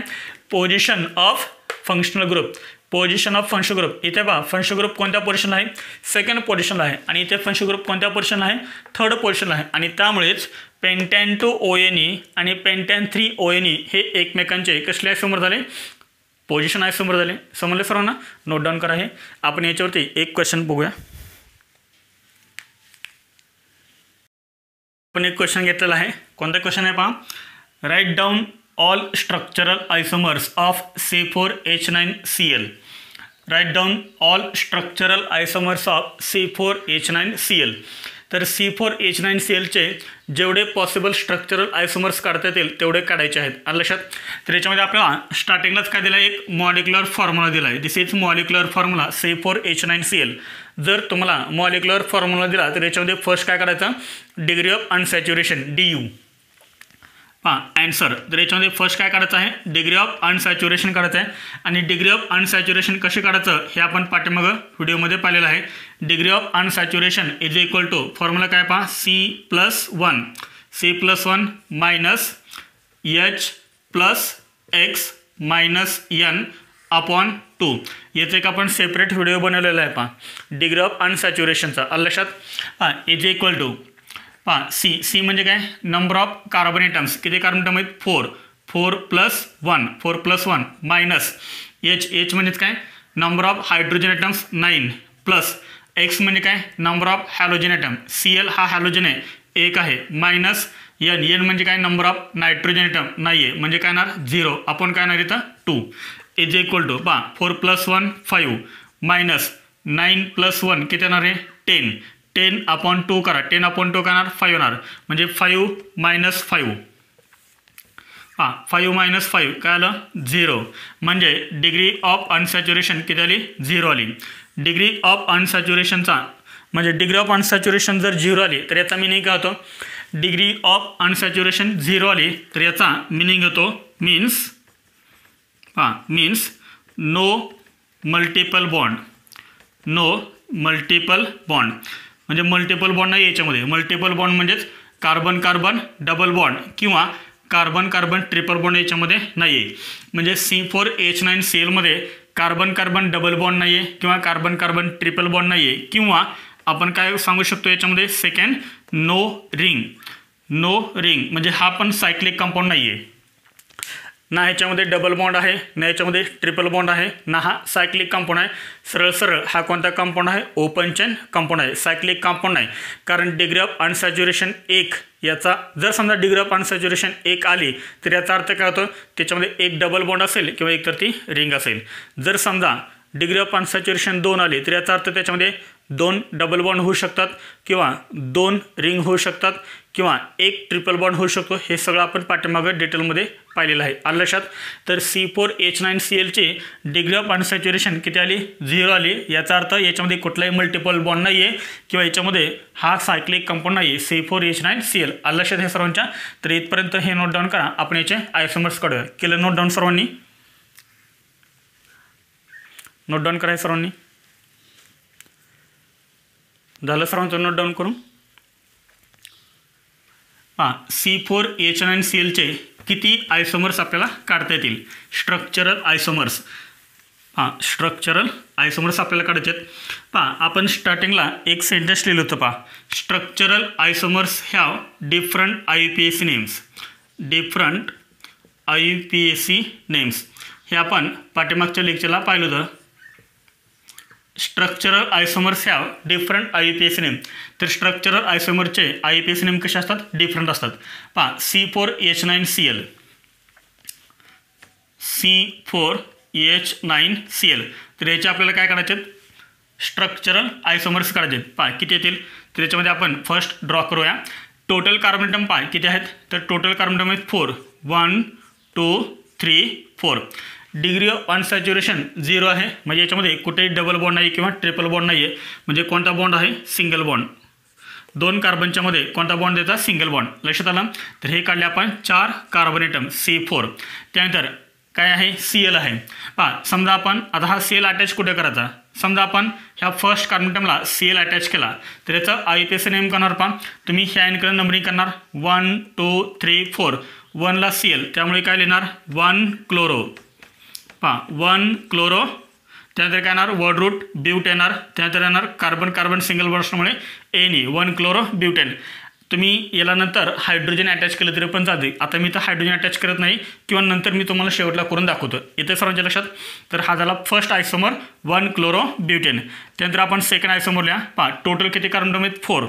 position of functional group. Position of functional group. इथे पहा फंक्शनल ग्रुप कोणत्या पोझिशनला आहे सेकंड पोझिशनला आहे आणि इथे फंक्शनल ग्रुप कोणत्या पोझिशनला आहे थर्ड पोझिशनला आहे. आणि त्यामुळेच पेंटॅन 2 ONE आणि पेंटॅन 3 ONE हे एकमेकांचे कसले आयसोमर झाले पोझिशन आयसोमर झाले. समजले सर्वांना. नोट डाऊन करा. आहे आपण याच्यावरती एक क्वेश्चन बघूया. आपण एक क्वेश्चन घेतलेला आहे. कोणता क्वेश्चन आहे पहा. Write down all structural isomers of C4H9Cl. Write down all structural isomers of C4H9Cl. तर C4H9Clचे जेवढे पॉसिबल स्ट्रक्चरल आयसोमर्स काढता येतील तेवढे काढायचे आहेत. आलं लक्षात. तर याच्यामध्ये आपल्याला स्टार्टिंगलाच काय दिला आहे एक मॉलिक्युलर फॉर्म्युला दिला आहे. This is molecular formula C4H9Cl. जर तुम्हाला मॉलिक्युलर फॉर्म्युला दिला तर याच्यामध्ये फर्स्ट काय करायचं डिग्री ऑफ अनसॅच्युरेशन DU. हां ॲन्सर. तर याच्यामध्ये फर्स्ट काय काढायचं आहे डिग्री ऑफ अनसॅच्युरेशन काढायचं आहे. आणि डिग्री ऑफ अनसॅच्युरेशन कसे काढायचं हे आपण पाठीमागं व्हिडिओमध्ये पाहिलेलं आहे. Degree of unsaturation is equal to formula काय पहा C+1 minus H+X minus N upon 2. याचं एक आपण सेपरेट व्हिडिओ बनवलेला आहे पहा डिग्री ऑफ अनसॅच्युरेशनचा. आलं लक्षात. हां इज इक्वल टू पहा C म्हणजे काय नंबर ऑफ कार्बन ॲटम्स. किती कार्बन ॲटम आहेत 4 4 + 1 मायनस H म्हणजेच काय number of hydrogen atoms 9 plus X म्हणजे काय number of halogen atom. Cl हा हॅलोजन आहे 1 आहे मायनस N म्हणजे काय नंबर ऑफ नायट्रोजन ॲटम नाही आहे म्हणजे काय येणार 0 आपण काय येणार इथं 2 इज इक्वल टू पहा 4 + 1 5 मायनस 9 + 1 किती येणार आहे 10 अपॉन 2 करा 10 अपॉन 2 करणार 5 होणार म्हणजे 5 - 5. हां 5 - 5 काय आलं 0 म्हणजे डिग्री ऑफ अनसॅच्युरेशन किती आली 0 आली. डिग्री ऑफ अनसॅच्युरेशनचा म्हणजे डिग्री ऑफ अनसॅच्युरेशन जर 0 आली तर याचा मिनिंग काय होतो डिग्री ऑफ अनसॅच्युरेशन 0 आली तर याचा मिनिंग होतो means no multiple bond. No multiple bond म्हणजे मल्टिपल बॉन्ड नाही याच्यामध्ये. मल्टिपल बॉन्ड म्हणजेच कार्बन कार्बन डबल बॉन्ड किंवा कार्बन कार्बन ट्रिपल बॉन्ड याच्यामध्ये नाही आहे. म्हणजे C4H9Cl मध्ये कार्बन कार्बन डबल बॉन्ड नाही आहे किंवा कार्बन कार्बन ट्रिपल बॉन्ड नाही आहे, किंवा आपण काय सांगू शकतो याच्यामध्ये second no ring. No ring म्हणजे हा पण सायक्लिक कंपाऊंड नाही आहे. ना ह्याच्यामध्ये डबल बॉन्ड आहे, ना ह्याच्यामध्ये ट्रिपल बॉन्ड आहे, ना हा सायक्लिक कंपाऊंड आहे. सरळ सरळ हा कोणता कंपाऊंड आहे? ओपन चेन कंपाऊंड आहे, सायक्लिक कंपाऊंड नाही. कारण डिग्री ऑफ अनसॅच्युरेशन 1 याचा जर समजा डिग्री ऑफ अनसॅच्युरेशन 1 आली तर याचा अर्थ काय होतो? त्याच्यामध्ये एक डबल बॉन्ड असेल किंवा एक तर ती रिंग असेल. जर समजा डिग्री ऑफ अनसॅच्युरेशन 2 आली तर याचा अर्थ त्याच्यामध्ये 2 डबल बॉन्ड होऊ शकतात किंवा 2 रिंग होऊ शकतात किंवा एक ट्रिपल बॉन्ड होऊ शकतो. हे सगळं आपण पाठीमागं डिटेलमध्ये पाहिलेलं आहे. आलं लक्षात? तर C4H9Cl ची डिग्री ऑफ अनसॅच्युरेशन किती आली? 0 आली. याचा अर्थ याच्यामध्ये कुठलाही मल्टिपल बॉन्ड नाही आहे किंवा याच्यामध्ये हा सायक्लिक कंपाऊंड नाही आहे C4H9Cl. आलं लक्षात हे सर्वांच्या? तर इथपर्यंत हे नोट डाऊन करा. आपण याचे आयसोमर्स काढूया. केलं नोट डाऊन सर्वांनी? नोट डाऊन करा सर्वांनी. झालं सर्वांचं नोट डाऊन करून? C4H9Cl चे किती आयसोमर्स आपल्याला काढता येतील? स्ट्रक्चरल आयसोमर्स. स्ट्रक्चरल आयसोमर्स आपल्याला काढायचे आहेत. आपण स्टार्टिंगला एक सेंटेन्स लिहिलं होतं. Structural आयसोमर्स have different IUPAC names. Different IUPAC names हे आपण पाठीमागच्या लेक्चरला पाहिलं होतं. Structural आयसोमर्स have different IUPAC name. तर स्ट्रक्चरल आयसोमरचे IUPAC नेम कसे असतात? डिफरंट असतात. C4H9Cl. C4H9Cl. तर याचे आपल्याला काय काढायचे? स्ट्रक्चरल आयसोमर्स काढायचे. किती येतील? तर याच्यामध्ये आपण फर्स्ट ड्रॉ करूया. टोटल कार्बन ॲटम किती आहेत? तर टोटल कार्बन ॲटम आहेत 4. 1 2 3 4. डिग्री ऑफ अनसॅच्युरेशन 0 आहे, म्हणजे याच्यामध्ये कुठेही डबल बॉन्ड नाही किंवा ट्रिपल बॉन्ड नाही आहे. म्हणजे कोणता बॉन्ड आहे? Single bond. 2 कार्बनच्या मध्ये कोणता बॉन्ड देतात? Single bond. लक्षात आलं? तर हे काढले आपण 4 कार्बन ॲटम C4. त्यानंतर काय आहे? Cl आहे. समजा आपण आता हा Cl अटॅच कुठे करायचा? समजा आपण ह्या फर्स्ट कार्बन ॲटमला Cl अटॅच केला तर याचा IUPAC नेम करणार. तुम्ही ह्या इकडे नंबरिंग करणार 1 2 3 4. 1ला Cl त्यामुळे काय लिहिणार? 1 क्लोरो. 1 क्लोरो. त्यानंतर काय येणार? वर्ड रूट ब्यूट येणार. त्यानंतर येणार कार्बन कार्बन सिंगल बॉन्डमुळे एनी 1 क्लोरो ब्यूटेन. तुम्ही याला नंतर हायड्रोजन अटॅच केलं तरी पण चालते. आता मी तर हायड्रोजन अटॅच करत नाही किंवा नंतर मी तुम्हाला शेवटला करून दाखवतो. येते सर्वांच्या लक्षात? तर हा झाला फर्स्ट आयसोमर 1 क्लोरो ब्यूटेन. त्यानंतर आपण सेकंड आयसोमर लिहा. टोटल किती कार्बन आहेत? 4.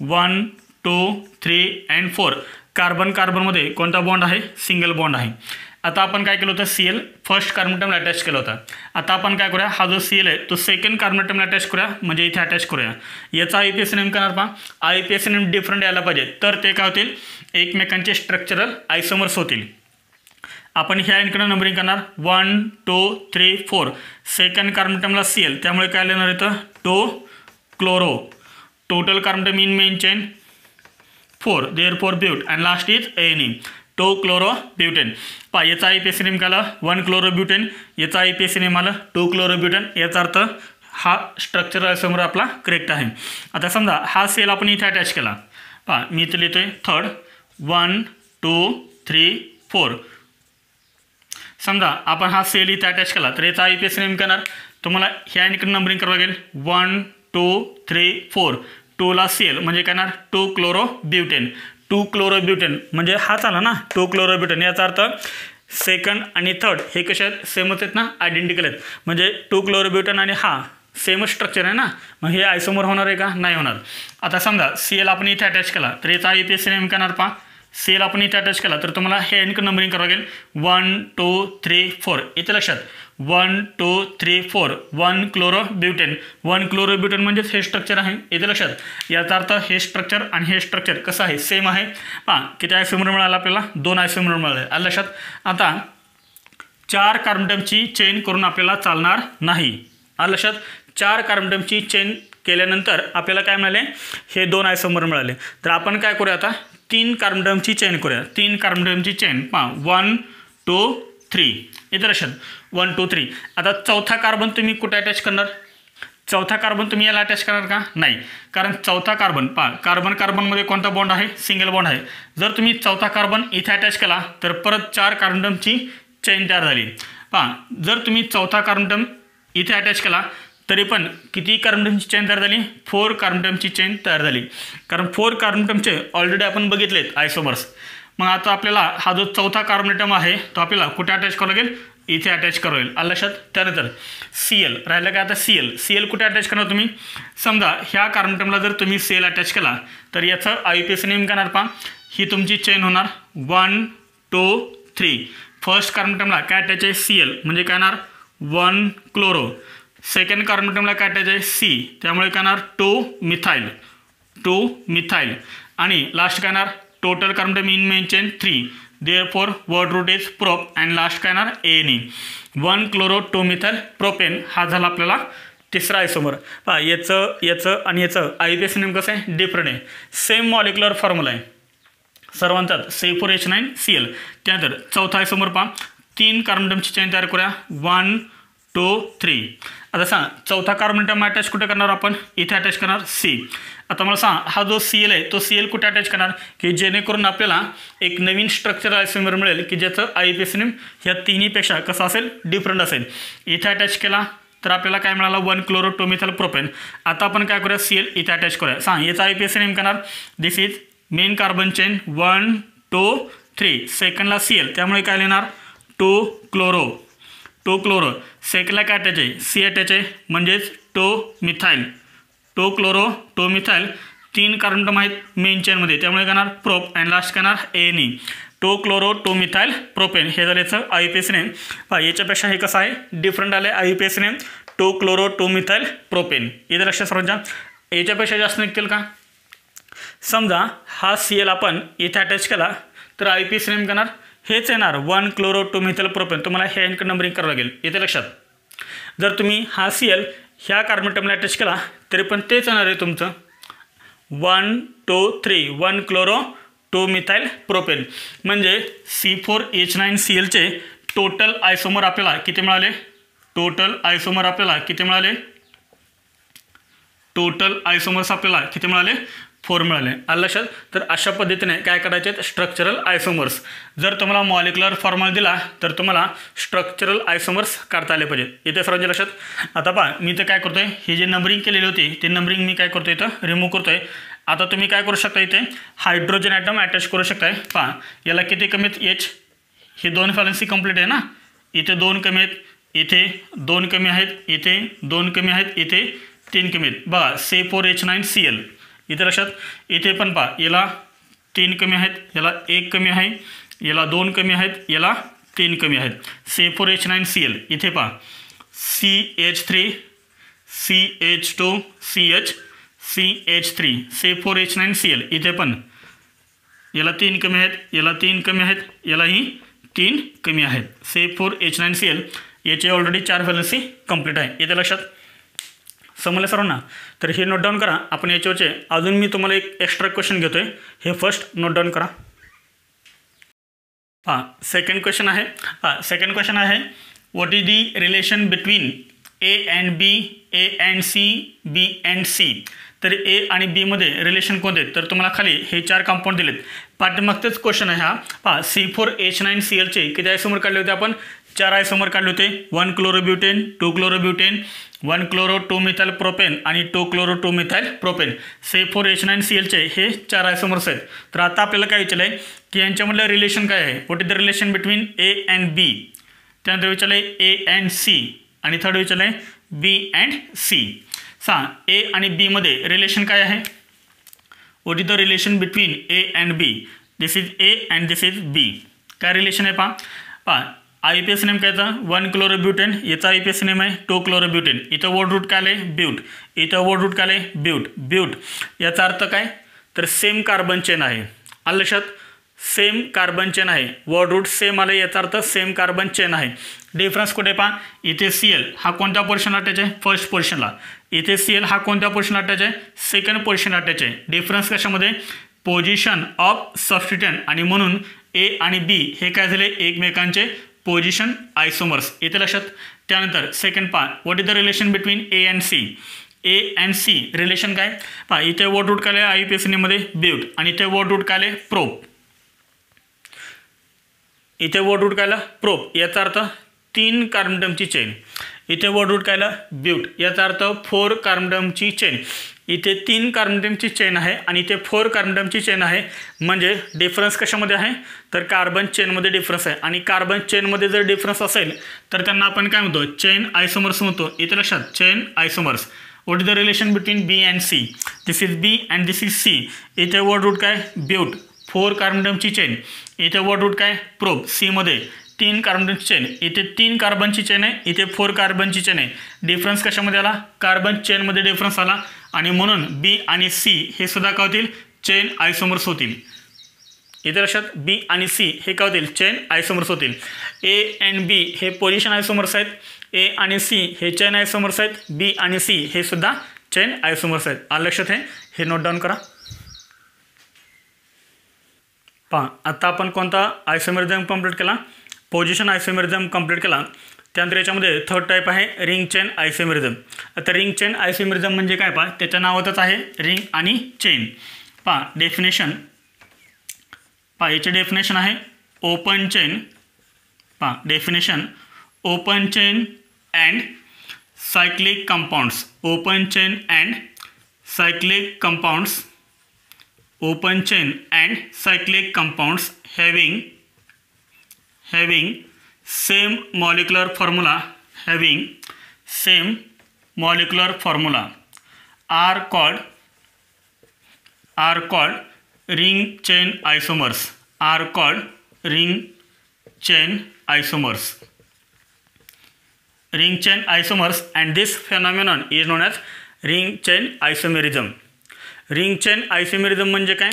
1 2 3 and 4. कार्बन कार्बनमध्ये कोणता बॉन्ड आहे? सिंगल बॉन्ड आहे. आता आपण काय केलं होतं? Cl फर्स्ट कार्बन ॲटमला अटॅच केला होता. आता आपण काय करूया? हा जो Cl आहे तो सेकंड कार्बन ॲटमला अटॅच करूया, म्हणजे इथे अटॅच करूया. याचा IUPAC नेम करणार. IUPAC नेम डिफरंट यायला पाहिजे, तर ते काय होतील? एकमेकांचे स्ट्रक्चरल आयसोमर्स होतील. आपण ह्या इकडे नंबरिंग करणार 1 2 3 4. सेकंड कार्बन ॲटमला Cl त्यामुळे काय लिहिणार येतं? 2 chloro. Total carbon atom in main chain 4. Therefore but and last is ane 2 chloro butane. याचा IUPAC नेम काय आला? 1 क्लोरो ब्यूटेन. याचा IUPAC नेम आला 2 क्लोरो ब्यूटेन. याचा अर्थ हा स्ट्रक्चरल आयसोमर आपला करेक्ट आहे. आता समजा हा Cl आपण इथे अटॅच केला. मी इथे लिहितोय थर्ड 1 2 3 4. समजा आपण हा Cl इथे अटॅच केला तर याचा IUPAC नेम करणार. तुम्हाला ह्या इकडे नंबरिंग करावं लागेल 1 2 3 4. 2ला Cl म्हणजे काय येणार? 2 क्लोरो ब्यूटेन. 2 क्लोरो ब्यूटेन म्हणजे हाच आला ना 2 क्लोरो ब्यूटेन. याचा अर्थ सेकंड आणि थर्ड हे कसे आहेत? सेमच आहेत ना, आयडेंटिकल आहेत. म्हणजे 2 क्लोरो ब्यूटेन आणि हा सेमच स्ट्रक्चर आहे ना, मग हे आयसोमर होणार आहे का? नाही होणार. आता समजा Cl आपण इथे अटॅच केला तर याचा IUPAC नेम करणार. Cl आपण इथे अटॅच केला तर तुम्हाला हे इकडे नंबरिंग करावं लागेल 1 2 3 4. इथे लक्षात 1 2 3 4. 1 क्लोरो ब्यूटेन. 1 क्लोरो ब्यूटेन म्हणजेच हे स्ट्रक्चर आहे. इथे लक्षात. याचा अर्थ हे स्ट्रक्चर आणि हे स्ट्रक्चर कसं आहे? सेम आहे. किती आयसोमर मिळाला आपल्याला? 2 आयसोमर मिळाले. आलं लक्षात? आता 4 कार्बन ॲटमची चेन करून आपल्याला चालणार नाही. आलं लक्षात? 4 कार्बन ॲटमची चेन केल्यानंतर आपल्याला काय मिळाले? हे 2 आयसोमर मिळाले. तर आपण काय करूया? आता 3 कार्बन ॲटमची चेन करूया. 3 कार्बन ॲटमची चेन 1 2 3. इथे लक्षात 1 2 3. आता चौथा कार्बन तुम्ही कुठे अटॅच करणार? चौथा कार्बन तुम्ही याला अटॅच करणार का? नाही, कारण चौथा कार्बन कार्बन कार्बनमध्ये कोणता बॉन्ड आहे? सिंगल बॉन्ड आहे. जर तुम्ही चौथा कार्बन इथे अटॅच केला तर परत 4 कार्बनची चेन तयार झाली. जर तुम्ही चौथा कार्बन इथे अटॅच केला तरी पण किती कार्बनची चेन तयार झाली? 4 कार्बनची चेन तयार झाली, कारण 4 कार्बनचे ऑलरेडी आपण बघितलेत आयसोमर्स. मग आता आपल्याला हा जो चौथा कार्बन आहे तो आपल्याला कुठे अटॅच करावा लागेल? इथे अटॅच करावं लागेल. आलं लक्षात? त्यानंतर Cl राहिलं काय? आता Cl कुठे अटॅच करणार तुम्ही? समजा ह्या कार्बन जर तुम्ही Cl अटॅच केला तर याचं IUPAC नेम करणार पहा. ही तुमची चेन होणार 1 2 3. फर्स्ट कार्बन काय अटॅच आहे? Cl म्हणजे काय येणार? 1 क्लोरो. सेकंड कार्बन काय अटॅच आहे? C, त्यामुळे काय येणार? 2 मिथाइल. आणि लास्ट काय येणार? Total carbon in main chain 3. Therefore word root is prop and last काय येणार? ANE. 1 chloro 2 methyl propane. हा झाला आपल्याला तिसरा आयसोमर. याचं आणि याचं IUPAC नेम कसं आहे? डिफरंट आहे. सेम मॉलिक्युलर फॉर्म्युला आहे सर्वांचाच, C4H9Cl. त्यानंतर चौथा आयसोमर पहा. 3 कार्बनची चेन तयार करूया. 1 2 3. आता सांग चौथा कार्बन अटॅच कुठे करणार आपण? इथे अटॅच करणार C. आता मला सांग हा जो Cl आहे तो Cl कुठे अटॅच करणार की जेणेकरून आपल्याला एक नवीन स्ट्रक्चर आयसोमर मिळेल की ज्याचं IUPAC नेम ह्या तिन्हीपेक्षा कसं असेल? डिफरंट असेल. इथे अटॅच केला तर आपल्याला काय मिळालं? 1 क्लोरो 2 मिथाइल प्रोपेन. आता आपण काय करूया? Cl इथे अटॅच करूया. सांग याचा IUPAC नेम करणार. This is main carbon chain 1 2 3. सेकंडला Cl त्यामुळे काय लिहिणार? 2 क्लोरो. सेकंडला काय अटॅच आहे? C अटॅच आहे म्हणजेच 2 मिथाइल. 2 chloro 2 methyl. 3 कार्बन आहेत मेन चेनमध्ये त्यामुळे करणार प्रोप आणि लास्ट करणार ANE. 2 chloro 2 methyl propane. हे झालं याचं IUPAC नेम. याच्यापेक्षा हे कसं आहे? डिफरंट आलं आहे IUPAC name. 2 chloro 2 methyl propane. इथे लक्षात सर्वांच्या याच्यापेक्षा जास्त निघतील का? समजा हा Cl आपण इथे अटॅच केला तर IUPAC नेम करणार हेच येणार 1 क्लोरो 2 मिथाइल प्रोपेन. तुम्हाला हे नंबरिंग करावं लागेल. इथे लक्षात. जर तुम्ही हा Cl ह्या कार्बन अटॅच केला तरी पण तेच येणार आहे तुमचं 1 2 3. 1 क्लोरो 2 मिथाइल प्रोपेन. म्हणजे C4H9Clचे टोटल आयसोमर आपल्याला किती मिळाले? टोटल आयसोमर्स आपल्याला किती मिळाले? 4 मिळाले. आलं लक्षात? तर अशा पद्धतीने काय करायचे? स्ट्रक्चरल आयसोमर्स. जर तुम्हाला मॉलिक्युलर फॉर्म्युला दिला तर तुम्हाला स्ट्रक्चरल आयसोमर्स काढता आले पाहिजे. इथे सर्वांच्या लक्षात. आता पहा मी तर काय करतोय? हे जे नंबरिंग केलेली होती ते नंबरिंग मी काय करतोय? इथं रिमूव्ह करतोय. आता तुम्ही काय करू शकता? इथे हायड्रोजन ॲटम अटॅच करू शकताय. पहा याला किती कमी आहेत? H. हे 2 व्हॅलेन्सी कंप्लीट आहे ना. इथे 2 कमी आहेत, इथे 2 कमी आहेत, इथे 2 कमी आहेत, इथे 3 कमी आहेत. बघा C4H9Cl. इथे लक्षात. इथे पण पहा याला 3 कमी आहेत, याला 1 कमी आहे, याला 2 कमी आहेत, याला 3 कमी आहेत. C4H9Cl. इथे पहा CH3 CH2 CH CH3 C4H9Cl. इथे पण याला 3 कमी आहेत, याला 3 कमी आहेत, यालाही 3 कमी आहेत. C4H9Cl याचे ऑलरेडी 4 व्हॅलेन्सी कंप्लीट आहे. इथे लक्षात. समजलं सर्वांना? तर हे नोट डाऊन करा. आपण याच्यावरचे अजून मी तुम्हाला एक एक्स्ट्रा क्वेश्चन घेतोय, हे फर्स्ट नोट डाऊन करा. सेकंड क्वेश्चन आहे. सेकंड क्वेश्चन आहे what is the relation between A and B, A and C, B and C. तर A आणि B मध्ये रिलेशन कोणते आहेत? तर तुम्हाला खाली हे 4 कंपाऊंड दिलेत. पाठीमागचेच क्वेश्चन आहे हा. पहा C4H9Clचे किती आयसोमर काढले होते आपण? 4 आयसोमर काढले होते. 1 क्लोरोब्युटेन, 2 क्लोरोब्युटेन, 1 क्लोरो 2 मिथाइल प्रोपेन आणि 2 क्लोरो 2 मिथाइल प्रोपेन. C4H9Clचे हे 4 आयसोमर्स आहेत. तर आता आपल्याला काय विचारलं आहे की यांच्यामधलं रिलेशन काय आहे? What is the relation between A and B. त्यानंतर विचारलं आहे A अँड C. आणि थर्ड विचारलं आहे B अँड C. सांग A आणि B मध्ये रिलेशन काय आहे? What is the relation between A and B. This is A and this is B. काय रिलेशन आहे पहा. IUPAC नेम काय याचा? 1 क्लोरोब्युटेन. याचा IUPAC नेम आहे 2 क्लोरोब्युटेन. इथं वर्ड रूट काय आले? ब्यूट. इथं वर्ड रूट काय आले? ब्यूट. याचा अर्थ काय? तर सेम कार्बन चेन आहे. आलं लक्षात? सेम कार्बन चेन आहे. वर्ड रूट सेम आले याचा अर्थ सेम कार्बन चेन आहे. डिफरन्स कुठे पहा? इथे Cl हा कोणत्या पोर्शनला अटॅच आहे? फर्स्ट पोर्शनला. इथे Cl हा कोणत्या पोर्शनला अटॅच आहे? सेकंड पोर्शनला अटॅच आहे. डिफरन्स कशामध्ये? Position of substituent. आणि म्हणून A आणि B हे काय झाले? एकमेकांचे पोझिशन आयसोमर्स इथे लक्षात. त्यानंतर second part, what is the relation between A and C. A and C relation काय पहा. इथे वर्ड रूट काय आले IUPACमध्ये ब्यूट आणि इथे वर्ड रूट काय आले प्रोप. इथे वर्ड रूट काय आला प्रोप, याचा अर्थ 3 कार्बनटमची चेन. इथे वर्ड रूट काय आला ब्यूट, याचा अर्थ 4 कार्बनटमची चेन. इथे 3 कार्बनटमची चेन आहे आणि इथे 4 कार्बनटमची चेन आहे. म्हणजे डिफरन्स कशामध्ये आहे तर कार्बन चेनमध्ये डिफरन्स आहे. आणि कार्बन चेनमध्ये जर डिफरन्स असेल तर त्यांना आपण काय म्हणतो चेन आयसोमर्स म्हणतो. इथे लक्षात chain isomers. What is the relation between B and C. This is B and this is C. इथे वर्ड रूट काय ब्यूट, 4 कार्बनटमची चेन. इथे वर्ड रूट काय प्रोब, सीमध्ये 3 कार्बनची चेन. इथे 3 कार्बनची चेन आहे, इथे 4 कार्बनची चेन आहे. डिफरन्स कशामध्ये आला कार्बन चेनमध्ये डिफरन्स आला आणि म्हणून बी आणि सी हे सुद्धा काय होतील चेन आयसोमर्स होतील. इथे लक्षात बी आणि सी हे काय होतील चेन आयसोमर्स होतील. ए अँड बी हे पोझिशन आयसोमर्स आहेत. ए आणि सी हे चेन आयसोमर्स आहेत. बी आणि सी हे सुद्धा चेन आयसोमर्स आहेत. आलं लक्षात आहे, हे नोट डाऊन करा. पहा आता आपण कोणता आयसोमेरिझम कंप्लीट केला, पोझिशन आयसोमेरिझम कंप्लीट केला. त्यानंतर याच्यामध्ये थर्ड टाईप आहे रिंग चेन आयसोमेरिझम. आता रिंग चेन आयसोमेरिझम म्हणजे काय पहा, त्याच्या नावातच आहे रिंग आणि चेन. पहा डेफिनेशन, पहा याचे डेफिनेशन आहे ओपन चेन. पहा definition open chain and cyclic compounds. Open chain and cyclic compounds. Open chain and cyclic compounds having same molecular formula are called ring chain isomers. Are called ring chain isomers. Ring chain isomers, and this phenomenon is known as ring chain isomerism. Ring chain isomerism म्हणजे काय,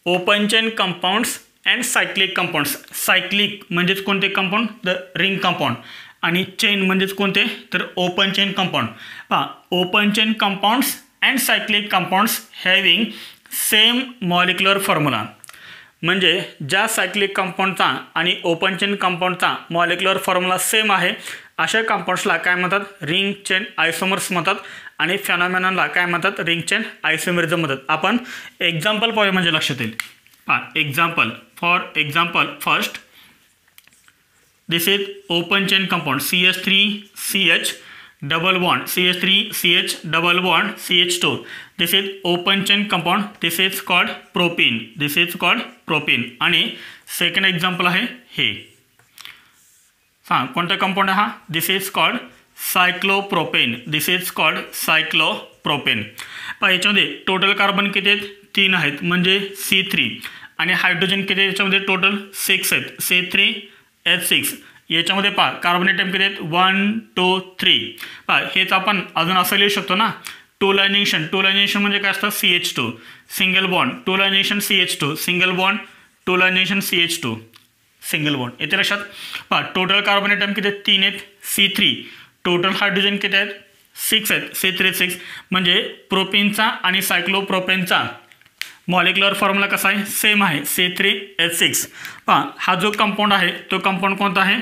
open chain compounds and cyclic compounds. Cyclic म्हणजेच कोणते कंपाऊंड, द रिंग कंपाऊंड. आणि चेन म्हणजेच कोणते तर ओपन चेन कंपाऊंड. पहा open chain compounds and cyclic compounds having same molecular formula. म्हणजे ज्या सायक्लिक कंपाऊंडचा आणि ओपन चेन कंपाऊंडचा मॉलिक्युलर फॉर्म्युला सेम आहे अशा कंपाऊंड्सला काय म्हणतात रिंग चेन आयसोमर्स म्हणतात. आणि फेनॉमेनॉनला काय म्हणतात रिंग चेन आयसोमेरिझम म्हणतात. आपण एक्झाम्पल पाहूया म्हणजे लक्षात येईल. पहा example, for example first this is open chain compound CH3CH double bond, CH3CH double bond CH2. This is open chain compound, this is called propene. आणि सेकंड एक्झाम्पल आहे हे. हां कोणता कंपाऊंड आहे हा, दिस इज कॉल्ड सायक्लोप्रोपेन. पहा याच्यामध्ये टोटल कार्बन किती आहेत 3 आहेत म्हणजे C3. आणि हायड्रोजन किती आहेत याच्यामध्ये टोटल 6 आहेत C3H6. याच्यामध्ये पहा कार्बन ॲटम किती आहेत 1 2 3. पहा हेच आपण अजून असं लिहू शकतो ना, टू लायनेशन म्हणजे काय असतं CH2 single bond, two lineation CH2 single bond, two lineation CH2 single bond. येथे लक्षात पहा टोटल कार्बन ॲटम किती आहेत 3 आहेत C3. टोटल हायड्रोजन किती आहेत 6 आहेत C3H6. म्हणजे प्रोपेनचा आणि सायक्लोप्रोपेनचा मॉलिक्युलर फॉर्म्युला कसा आहे सेम आहे C3H6. पहा हा जो कंपाऊंड आहे तो कंपाऊंड कोणता आहे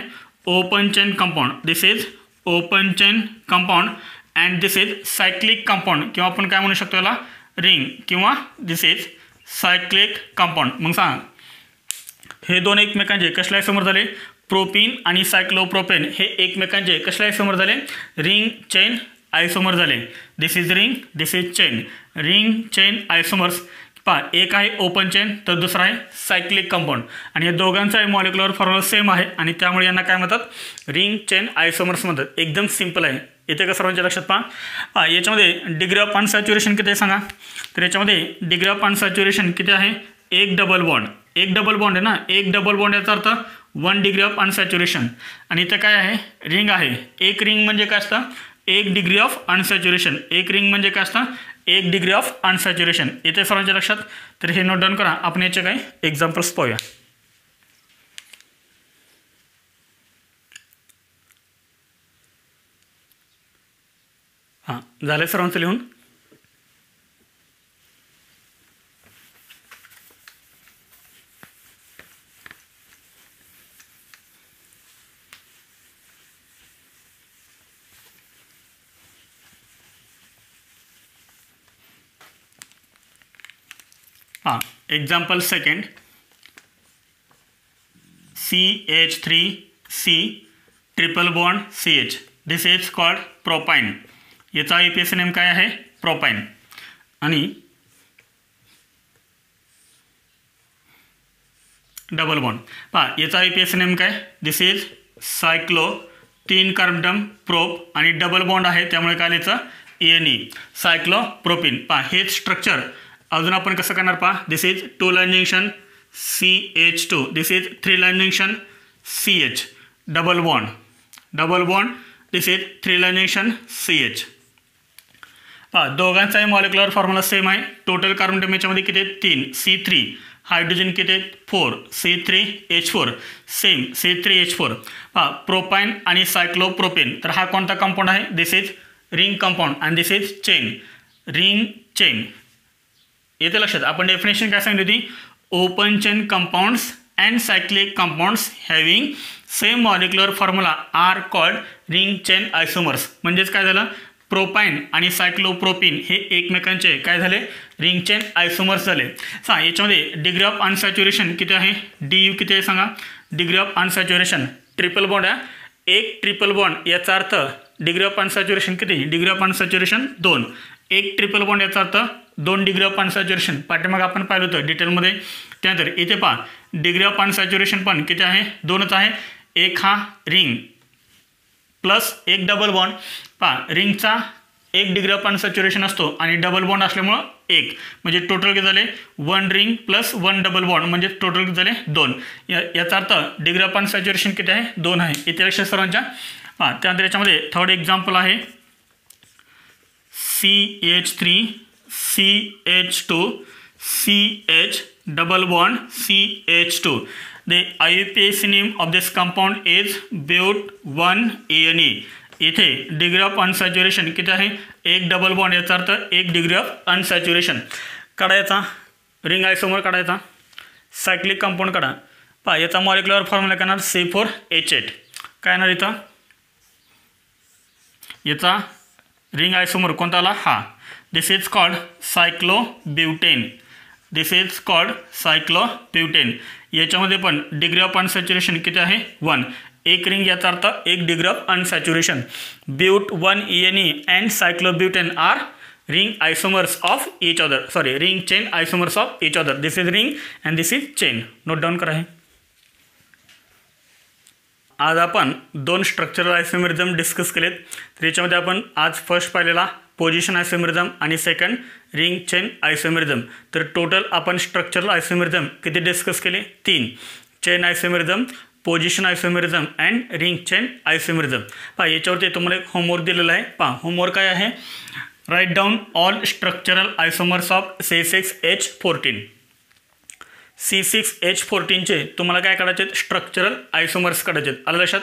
open chain compound. This is open chain compound and this is cyclic compound किंवा आपण काय म्हणू शकतो याला रिंग किंवा दिस इज सायक्लिक कंपाऊंड. मग सांगा हे दोन एकमेकांचे कसले आयसोमर झाले, प्रोपीन आणि सायक्लोप्रोपेन हे एकमेकांचे कसले आयसोमर झाले रिंग चेन आयसोमर झाले. This is ring, this is chain, ring chain isomers. पहा एक आहे ओपन चेन तर दुसरा आहे सायक्लिक कंपाऊंड आणि या दोघांचा मॉलिक्युलर फॉर्म्युला सेम आहे आणि त्यामुळे यांना काय म्हणतात रिंग चेन आयसोमर्स म्हणतात. एकदम सिंपल आहे. इथे का सर्वांच्या लक्षात पहा याच्यामध्ये डिग्री ऑफ अनसॅच्युरेशन किती आहे सांगा. तर याच्यामध्ये डिग्री ऑफ अनसॅच्युरेशन किती आहे, एक डबल बॉन्ड आहे ना, एक डबल बॉन्ड याचा अर्थ 1 डिग्री ऑफ अनसॅच्युरेशन. आणि इथे काय आहे रिंग आहे. एक रिंग म्हणजे काय असतं 1 डिग्री ऑफ अनसॅच्युरेशन. एक रिंग म्हणजे काय असतं 1 डिग्री ऑफ अनसॅच्युरेशन. इथे सर्वांच्या लक्षात. तर हे नोट डाऊन करा. आपण याचे काही एक्झाम्पल्स पाहूया. हां झालं सर्वांचं लिहून. हां example second CH3C triple bond CH this is called propyne. याचा IUPAC नेम काय आहे प्रोपाइन. आणि डबल बॉन्ड पहा याचा IUPAC नेम काय दिस इज सायक्लो 3 कार्बन प्रोप आणि डबल बॉन्ड आहे त्यामुळे काय लिहायचं ENE सायक्लोप्रोपीन. पहा हेच स्ट्रक्चर अजून आपण कसं करणार पहा this is 2 line junction CH2 this is 3 line junction CH double bond this is 3 line junction CH. पहा दोघांचाही मॉलिक्युलर फॉर्म्युला सेम आहे. टोटल कार्बन टेम्परेचरमध्ये किती आहेत 3 C3 हायड्रोजन किती आहेत 4 C3H4 सेम C3H4. पहा प्रोपाइन आणि सायक्लोप्रोपेन तर हा कोणता कंपाऊंड आहे दिस इज रिंग कंपाऊंड आणि this is chain ring chain. येते लक्षात आपण डेफिनेशन काय सांगितली होती open chain compounds and cyclic compounds having same molecular formula are called ring chain isomers. म्हणजेच काय झालं प्रोपाइन आणि सायक्लोप्रोपीन हे एकमेकांचे काय झाले रिंग चेन आयसोमर्स झाले. सांगा याच्यामध्ये डिग्री ऑफ अनसॅच्युरेशन किती आहे DU किती आहे सांगा. डिग्री ऑफ अनसॅच्युरेशन ट्रिपल बॉन्ड आहे एक ट्रिपल बॉन्ड याचा अर्थ डिग्री ऑफ अनसॅच्युरेशन किती डिग्री ऑफ अनसॅच्युरेशन 2 एक ट्रिपल बॉन्ड याचा अर्थ 2 डिग्री ऑफ अनसॅच्युरेशन पाठीमागे आपण पाहिलं होतं डिटेलमध्ये. त्यानंतर इथे पहा डिग्री ऑफ अनसॅच्युरेशन पण किती आहे 2च आहे. एक हा रिंग प्लस एक डबल बॉन्ड. पहा रिंगचा 1 डिग्री ऑफ अनसॅच्युरेशन असतो आणि डबल बॉन्ड असल्यामुळं 1 म्हणजे टोटल किती झाले 1 रिंग प्लस 1 डबल बॉन्ड म्हणजे टोटल किती झाले 2. याचा अर्थ डिग्री ऑफ अनसॅच्युरेशन किती आहे 2 आहे. इथे लक्षात सर्वांच्या. पहा त्यानंतर याच्यामध्ये थर्ड एक्झाम्पल आहे CH3 CH2 CH double bond CH2. The IUPAC name of this compound is but1ENE. इथे डिग्री ऑफ अनसॅच्युरेशन किती आहे 1 डबल बॉन्ड याचा अर्थ 1 डिग्री ऑफ अनसॅच्युरेशन. काढायचा रिंग आयसोमर काढायचा सायक्लिक कंपाऊंड काढा. पहा याचा मॉलिक्युलर फॉर्म्युला काय येणार C4H8 काय येणार इथं याचा रिंग आयसोमर कोणता आला हा this is called cyclobutane. This is called cyclobutane. याच्यामध्ये पण डिग्री ऑफ अनसॅच्युरेशन किती आहे 1 एक रिंग याचा अर्थ 1 degree of unsaturation. but1ENE and cyclobutane are ring isomers of each other sorry ring chain isomers of each other. This is ring and this is chain. Note down करा हे. आज आपण 2 स्ट्रक्चरल आयसोमेरिझम डिस्कस केलेत. तर याच्यामध्ये आपण आज फर्स्ट पाहिलेला पोझिशन आयसोमेरिझम आणि सेकंड रिंग चेन आयसोमेरिझम. तर टोटल आपण स्ट्रक्चरल आयसोमेरिझम किती डिस्कस केले 3 chain isomerism position isomerism and ring chain isomerism. पहा याच्यावरती तुम्हाला एक होमवर्क दिलेला आहे. पहा होमवर्क काय आहे write down all structural isomers of C6H14. C6H14चे तुम्हाला काय काढायचे स्ट्रक्चरल आयसोमर्स काढायचे आलं लक्षात.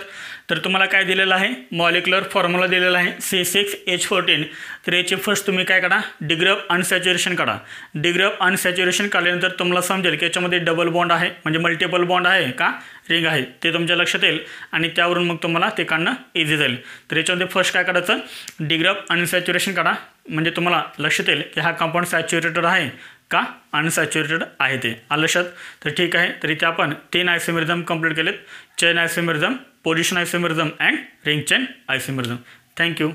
तर तुम्हाला काय दिलेलं आहे मॉलिक्युलर फॉर्म्युला दिलेला आहे C6H14. तर याचे फर्स्ट तुम्ही काय काढा डिग्री ऑफ अनसॅच्युरेशन काढा. डिग्री ऑफ अनसॅच्युरेशन काढल्यानंतर तुम्हाला समजेल की याच्यामध्ये डबल बॉन्ड आहे म्हणजे मल्टिपल बॉन्ड आहे का रिंग आहे ते तुमच्या लक्षात येईल आणि त्यावरून मग तुम्हाला ते काढणं इझी जाईल. तर याच्यामध्ये फर्स्ट काय काढायचं डिग्री ऑफ अनसॅच्युरेशन काढा म्हणजे तुम्हाला लक्षात येईल की हा कंपाऊंड सॅच्युरेटेड आहे का अनसॅच्युरेटेड आहे ते आलं लक्षात. तर ठीक आहे तर इथे आपण 3 आयसोमेरिझम कंप्लीट केलेत chain isomerism position isomerism and ring chain isomerism. Thank you.